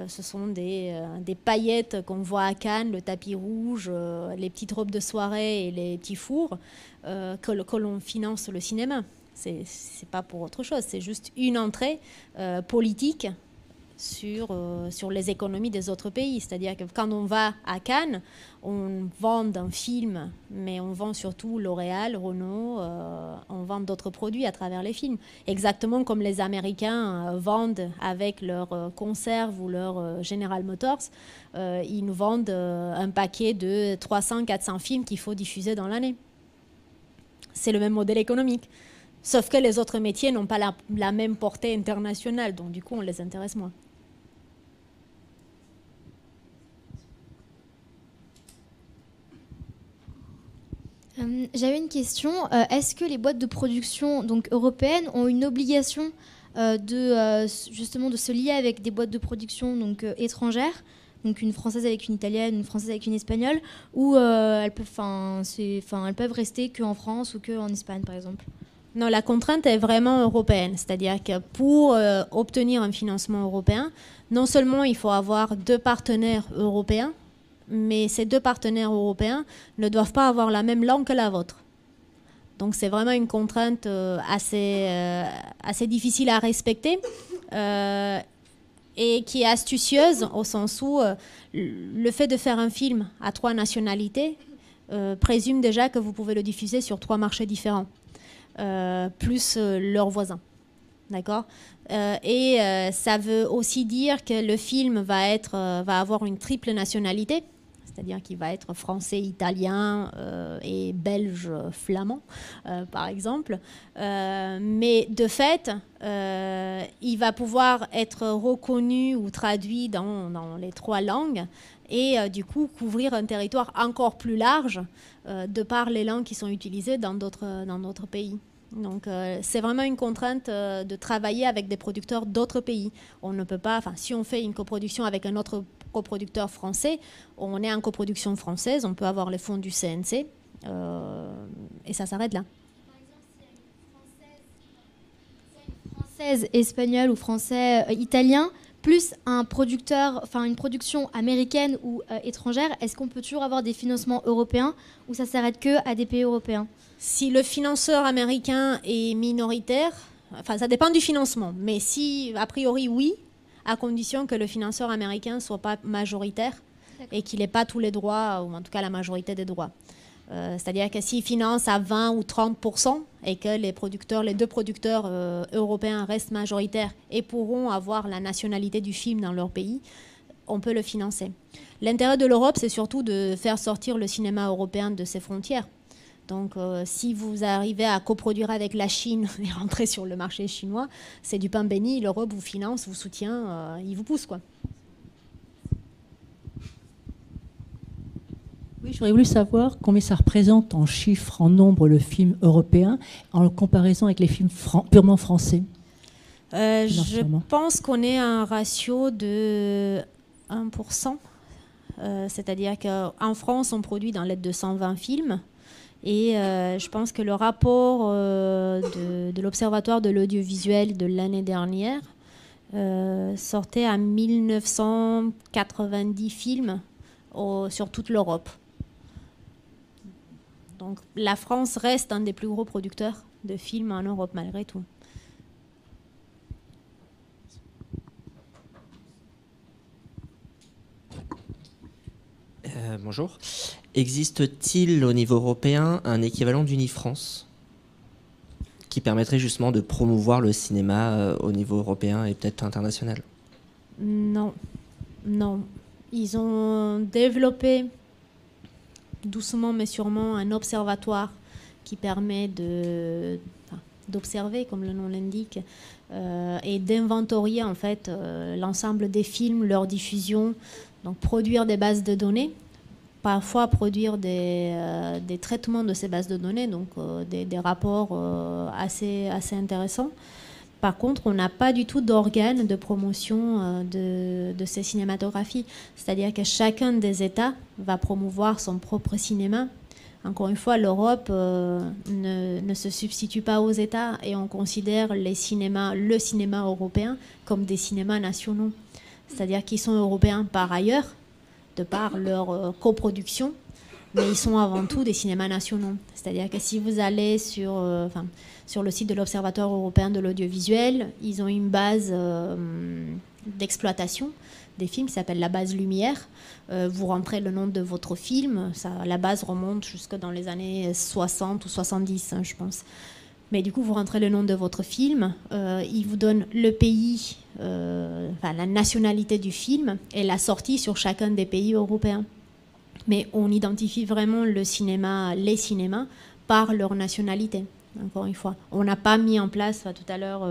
Ce sont des paillettes qu'on voit à Cannes, le tapis rouge, les petites robes de soirée et les petits fours, que l'on finance le cinéma. C'est pas pour autre chose, c'est juste une entrée politique sur les économies des autres pays. C'est-à-dire que quand on va à Cannes, on vend un film, mais on vend surtout L'Oréal, Renault, on vend d'autres produits à travers les films. Exactement comme les Américains vendent avec leurs conserves ou leur General Motors, ils nous vendent un paquet de 300-400 films qu'il faut diffuser dans l'année. C'est le même modèle économique. Sauf que les autres métiers n'ont pas la même portée internationale, donc du coup on les intéresse moins. J'avais une question. Est-ce que les boîtes de production donc, européennes ont une obligation justement de se lier avec des boîtes de production donc, étrangères, donc une française avec une italienne, une française avec une espagnole, ou elles peuvent rester qu'en France ou qu'en Espagne par exemple? Non, la contrainte est vraiment européenne. C'est-à-dire que pour obtenir un financement européen, non seulement il faut avoir 2 partenaires européens, mais ces 2 partenaires européens ne doivent pas avoir la même langue que la vôtre. Donc c'est vraiment une contrainte assez difficile à respecter et qui est astucieuse au sens où le fait de faire un film à 3 nationalités présume déjà que vous pouvez le diffuser sur 3 marchés différents. Plus leurs voisins. D'accord ? Ça veut aussi dire que le film va avoir une triple nationalité, c'est-à-dire qu'il va être français, italien et belge, flamand, par exemple. Mais de fait, il va pouvoir être reconnu ou traduit dans les 3 langues et du coup couvrir un territoire encore plus large de par les langues qui sont utilisées dans d'autres pays. Donc c'est vraiment une contrainte de travailler avec des producteurs d'autres pays. On ne peut pas, si on fait une coproduction avec un autre coproducteur français, on est en coproduction française, on peut avoir les fonds du CNC et ça s'arrête là. Par exemple, si une française espagnole ou français italien plus un producteur, une production américaine ou étrangère, est-ce qu'on peut toujours avoir des financements européens ou ça s'arrête que à des pays européens? Si le financeur américain est minoritaire, ça dépend du financement, mais si, a priori, oui, à condition que le financeur américain ne soit pas majoritaire et qu'il n'ait pas tous les droits, ou en tout cas la majorité des droits. C'est-à-dire que s'il finance à 20 ou 30% et que les 2 producteurs européens restent majoritaires et pourront avoir la nationalité du film dans leur pays, on peut le financer. L'intérêt de l'Europe, c'est surtout de faire sortir le cinéma européen de ses frontières. Donc, si vous arrivez à coproduire avec la Chine et rentrer sur le marché chinois, c'est du pain béni. L'Europe vous finance, vous soutient, il vous pousse, quoi. Oui, j'aurais voulu savoir combien ça représente en chiffres, en nombre, le film européen, en comparaison avec les films purement français. Je pense qu'on est à un ratio de 1%. C'est-à-dire qu'en France, on produit dans l'aide de 220 films. Et je pense que le rapport de l'Observatoire de l'audiovisuel de l'année dernière sortait à 1990 films sur toute l'Europe. Donc la France reste un des plus gros producteurs de films en Europe malgré tout. Bonjour. Existe-t-il au niveau européen un équivalent d'Unifrance qui permettrait justement de promouvoir le cinéma au niveau européen et peut-être international? Non. Ils ont développé doucement mais sûrement un observatoire qui permet d'observer, comme le nom l'indique, et d'inventorier en fait l'ensemble des films, leur diffusion, donc produire des bases de données, parfois produire des traitements de ces bases de données, donc des rapports assez intéressants. Par contre, on n'a pas du tout d'organe de promotion de ces cinématographies. C'est-à-dire que chacun des États va promouvoir son propre cinéma. Encore une fois, l'Europe ne se substitue pas aux États et on considère le cinéma européen comme des cinémas nationaux. c'est-à-dire qu'ils sont européens par ailleurs, de par leur coproduction, mais ils sont avant tout des cinémas nationaux. C'est-à-dire que si vous allez sur le site de l'Observatoire européen de l'audiovisuel, ils ont une base d'exploitation des films qui s'appelle la base Lumière. Vous rentrez le nom de votre film, la base remonte jusque dans les années 60 ou 70, je pense. Mais du coup, vous rentrez le nom de votre film, il vous donne le pays, la nationalité du film et la sortie sur chacun des pays européens. Mais on identifie vraiment les cinémas par leur nationalité, encore une fois. On n'a pas mis en place, tout à l'heure,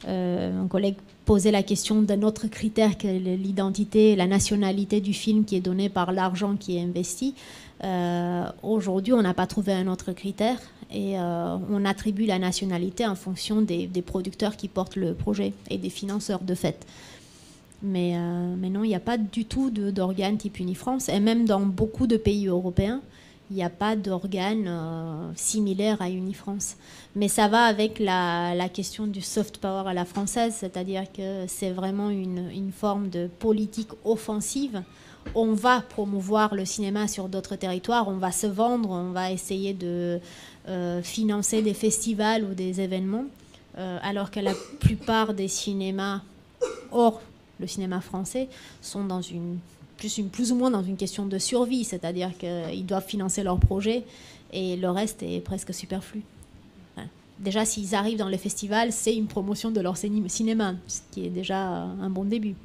un collègue posait la question d'un autre critère que l'identité, la nationalité du film qui est donnée par l'argent qui est investi. Aujourd'hui, on n'a pas trouvé un autre critère et on attribue la nationalité en fonction des producteurs qui portent le projet et des financeurs de fait. Mais non, il n'y a pas du tout d'organes type Unifrance. Et même dans beaucoup de pays européens, il n'y a pas d'organes similaires à Unifrance. Mais ça va avec la question du soft power à la française, c'est-à-dire que c'est vraiment une forme de politique offensive. On va promouvoir le cinéma sur d'autres territoires, on va se vendre, on va essayer de financer des festivals ou des événements, alors que la plupart des cinémas hors le cinéma français sont dans plus ou moins dans une question de survie, c'est-à-dire qu'ils doivent financer leur projet et le reste est presque superflu. Enfin, déjà, s'ils arrivent dans les festivals, c'est une promotion de leur cinéma, ce qui est déjà un bon début.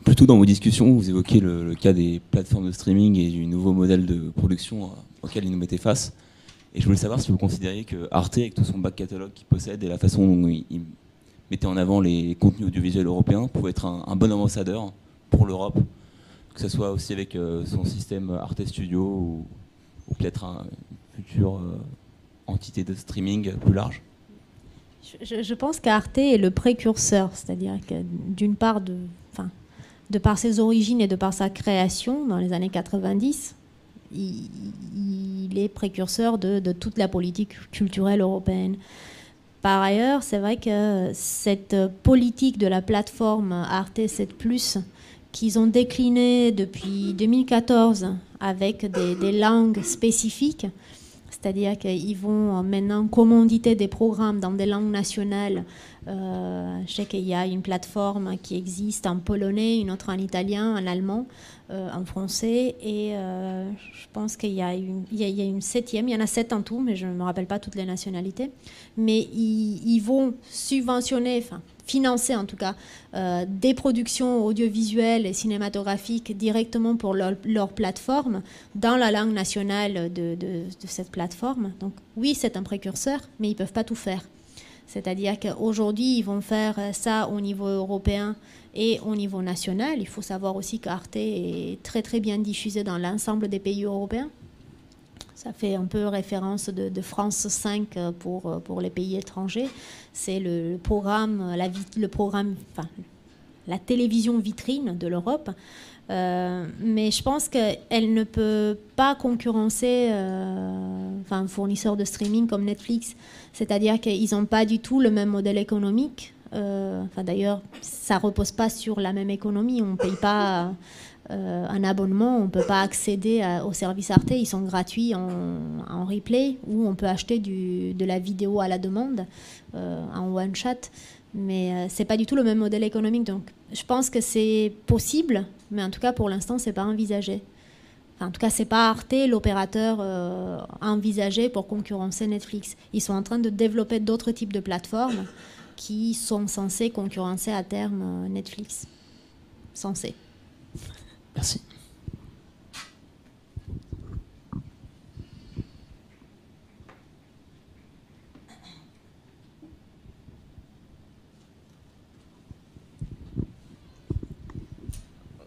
Plutôt dans vos discussions, vous évoquez le cas des plateformes de streaming et du nouveau modèle de production auquel ils nous mettaient face. Et je voulais savoir si vous considériez que Arte, avec tout son back catalogue qu'il possède et la façon dont il mettait en avant les contenus audiovisuels européens, pouvait être un bon ambassadeur pour l'Europe, que ce soit aussi avec son système Arte Studio ou peut-être une future entité de streaming plus large. Je pense qu'Arte est le précurseur, c'est-à-dire que d'une part, de par ses origines et de par sa création dans les années 90, il est précurseur de toute la politique culturelle européenne. Par ailleurs, c'est vrai que cette politique de la plateforme Arte 7+, qu'ils ont déclinée depuis 2014 avec des langues spécifiques, c'est-à-dire qu'ils vont maintenant commanditer des programmes dans des langues nationales. Je sais qu'il y a une plateforme qui existe en polonais, une autre en italien, en allemand, en français, et je pense qu'il y a une septième, il y en a 7 en tout, mais je ne me rappelle pas toutes les nationalités. Mais ils vont subventionner, financer en tout cas, des productions audiovisuelles et cinématographiques directement pour leur plateforme, dans la langue nationale de cette plateforme. Donc oui, c'est un précurseur, mais ils ne peuvent pas tout faire. C'est-à-dire qu'aujourd'hui, ils vont faire ça au niveau européen et au niveau national. Il faut savoir aussi qu'Arte est très très bien diffusé dans l'ensemble des pays européens. Ça fait un peu référence de France 5 pour les pays étrangers. C'est le programme, la télévision vitrine de l'Europe. Mais je pense qu'elle ne peut pas concurrencer un fournisseur de streaming comme Netflix. C'est-à-dire qu'ils n'ont pas du tout le même modèle économique. D'ailleurs, ça ne repose pas sur la même économie. On ne paye pas un abonnement, on ne peut pas accéder aux services Arte. Ils sont gratuits en replay, ou on peut acheter de la vidéo à la demande en one-shot. Mais ce n'est pas du tout le même modèle économique. Donc, je pense que c'est possible, mais en tout cas, pour l'instant, ce n'est pas envisagé. En tout cas, ce n'est pas Arte, l'opérateur envisagé pour concurrencer Netflix. Ils sont en train de développer d'autres types de plateformes qui sont censées concurrencer à terme Netflix. Censées. Merci.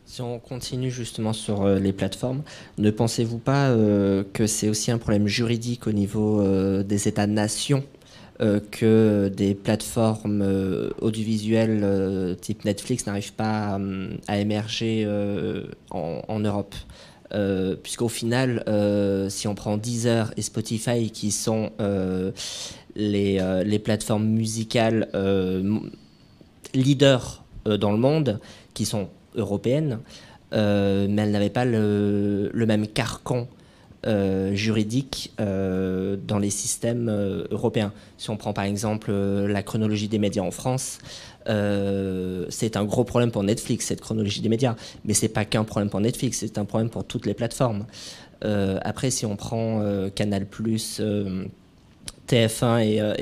Si on continue justement sur les plateformes, ne pensez-vous pas que c'est aussi un problème juridique au niveau des États-nations que des plateformes audiovisuelles type Netflix n'arrivent pas à émerger en Europe. Puisqu'au final, si on prend Deezer et Spotify, qui sont les plateformes musicales leaders dans le monde, qui sont européennes, mais elles n'avaient pas le même carcan juridique dans les systèmes européens. Si on prend par exemple la chronologie des médias en France, c'est un gros problème pour Netflix, cette chronologie des médias, mais c'est pas qu'un problème pour Netflix, c'est un problème pour toutes les plateformes. Après, si on prend Canal+, TF1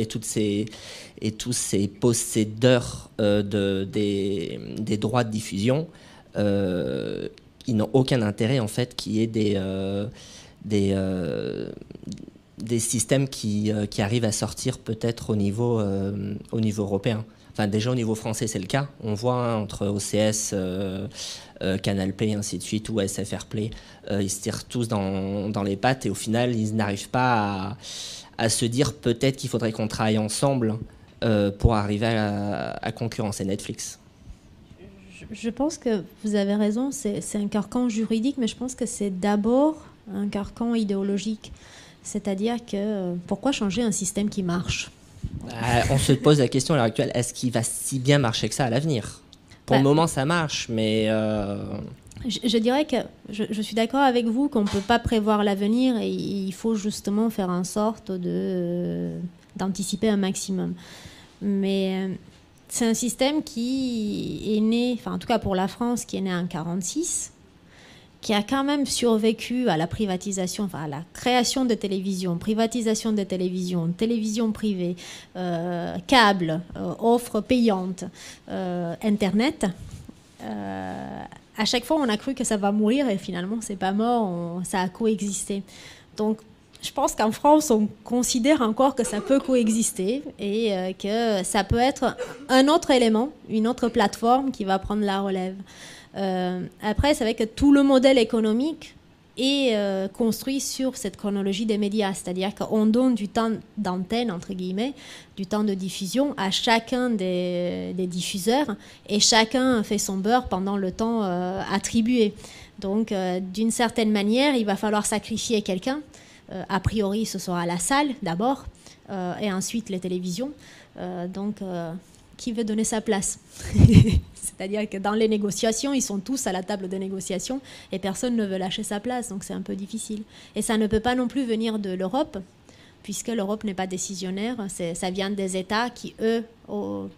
et tous ces possédeurs des droits de diffusion, ils n'ont aucun intérêt en fait qu'il y ait des systèmes qui arrivent à sortir peut-être au niveau européen. Enfin, déjà au niveau français, c'est le cas. On voit entre OCS, Canal Play, ainsi de suite, ou SFR Play, ils se tirent tous dans les pattes et au final, ils n'arrivent pas à se dire peut-être qu'il faudrait qu'on travaille ensemble pour arriver à concurrencer Netflix. Je pense que vous avez raison, c'est un carcan juridique, mais je pense que c'est d'abord un carcan idéologique. C'est-à-dire que pourquoi changer un système qui marche ? On se pose la question à l'heure actuelle, est-ce qu'il va si bien marcher que ça à l'avenir ? Pour le moment, ça marche, mais... Je dirais que je suis d'accord avec vous qu'on ne peut pas prévoir l'avenir et il faut justement faire en sorte d'anticiper un maximum. Mais c'est un système qui est né, enfin en tout cas pour la France, qui est né en 1946, qui a quand même survécu à la privatisation, enfin à la création de télévision, privatisation de télévision, télévision privée, câble, offres payantes, Internet. À chaque fois, on a cru que ça va mourir et finalement, c'est pas mort, ça a coexisté. Donc, je pense qu'en France, on considère encore que ça peut coexister et que ça peut être un autre élément, une autre plateforme qui va prendre la relève. Après, c'est vrai que tout le modèle économique est construit sur cette chronologie des médias, c'est-à-dire qu'on donne du temps d'antenne, entre guillemets, du temps de diffusion à chacun des diffuseurs et chacun fait son beurre pendant le temps attribué. Donc, d'une certaine manière, il va falloir sacrifier quelqu'un. A priori, ce sera la salle d'abord et ensuite les télévisions. Donc, qui veut donner sa place ? C'est-à-dire que dans les négociations, ils sont tous à la table de négociation et personne ne veut lâcher sa place, donc c'est un peu difficile. Et ça ne peut pas non plus venir de l'Europe, puisque l'Europe n'est pas décisionnaire, ça vient des États qui, eux,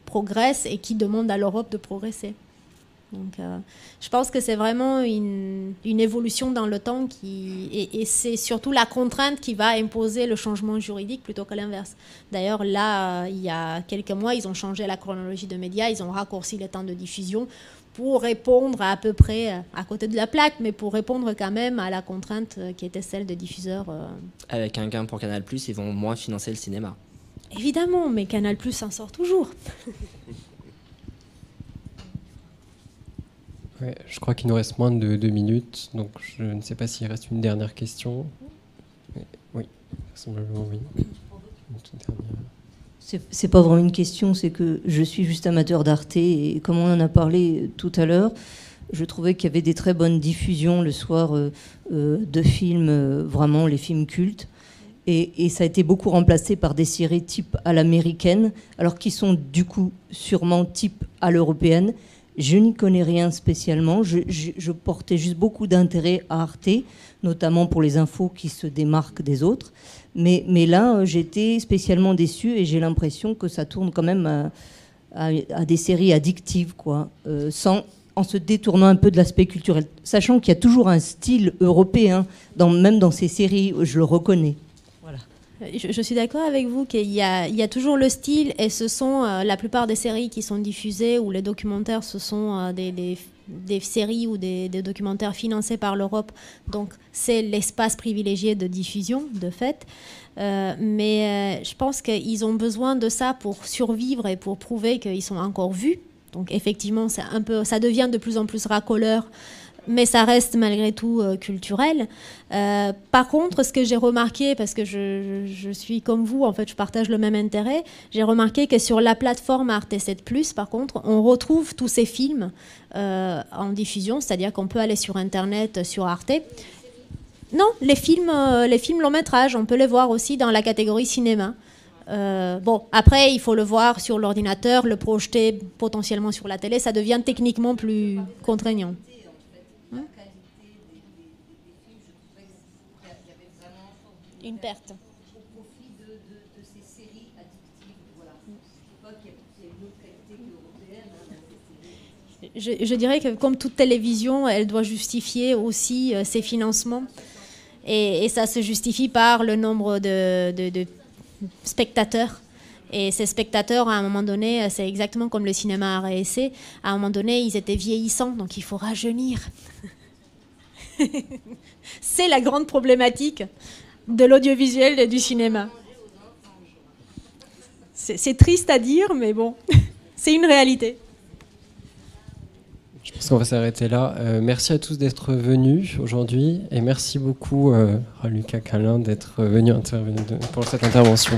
progressent et qui demandent à l'Europe de progresser. Donc, je pense que c'est vraiment une évolution dans le temps et c'est surtout la contrainte qui va imposer le changement juridique plutôt que l'inverse. D'ailleurs, là, il y a quelques mois, ils ont changé la chronologie de médias, ils ont raccourci le temps de diffusion pour répondre à peu près à côté de la plaque, mais pour répondre quand même à la contrainte qui était celle des diffuseurs. Avec un gain pour Canal+, ils vont moins financer le cinéma. Évidemment, mais Canal+ s'en sort toujours. Ouais, je crois qu'il nous reste moins de 2 minutes, donc je ne sais pas s'il reste une dernière question. Mais oui, vraisemblablement oui. Une toute dernière. C'est pas vraiment une question, c'est que je suis juste amateur d'Arte et comme on en a parlé tout à l'heure, je trouvais qu'il y avait des très bonnes diffusions le soir de films, vraiment les films cultes. Et ça a été beaucoup remplacé par des séries type à l'américaine, alors qui sont du coup sûrement type à l'européenne. Je n'y connais rien spécialement. Je portais juste beaucoup d'intérêt à Arte, notamment pour les infos qui se démarquent des autres. Mais là, j'étais spécialement déçue et j'ai l'impression que ça tourne quand même à des séries addictives, quoi, en se détournant un peu de l'aspect culturel. Sachant qu'il y a toujours un style européen, même dans ces séries, je le reconnais. Je suis d'accord avec vous qu'il y a toujours le style et ce sont la plupart des séries qui sont diffusées ou les documentaires, ce sont des séries ou des documentaires financés par l'Europe. Donc c'est l'espace privilégié de diffusion, de fait. Mais je pense qu'ils ont besoin de ça pour survivre et pour prouver qu'ils sont encore vus. Donc effectivement, ça devient de plus en plus racoleur. mais ça reste malgré tout culturel. Par contre, ce que j'ai remarqué, parce que je suis comme vous, en fait, je partage le même intérêt, j'ai remarqué que sur la plateforme Arte 7+, par contre, on retrouve tous ces films en diffusion, c'est-à-dire qu'on peut aller sur Internet, sur Arte. Non, les films long métrage, on peut les voir aussi dans la catégorie cinéma. Bon, après, il faut le voir sur l'ordinateur, le projeter potentiellement sur la télé, ça devient techniquement plus contraignant. Une perte. Au profit de ces séries addictives. Voilà. Je ne sais pas qu'il y a une autre qualité qu'européenne. Je dirais que comme toute télévision, elle doit justifier aussi ses financements. Et ça se justifie par le nombre de spectateurs. Et ces spectateurs, à un moment donné, c'est exactement comme le cinéma art et essai, à un moment donné, ils étaient vieillissants, donc il faut rajeunir. C'est la grande problématique de l'audiovisuel et du cinéma. C'est triste à dire, mais bon, c'est une réalité. Je pense qu'on va s'arrêter là. Merci à tous d'être venus aujourd'hui et merci beaucoup Raluca Kalin d'être venu intervenir pour cette intervention.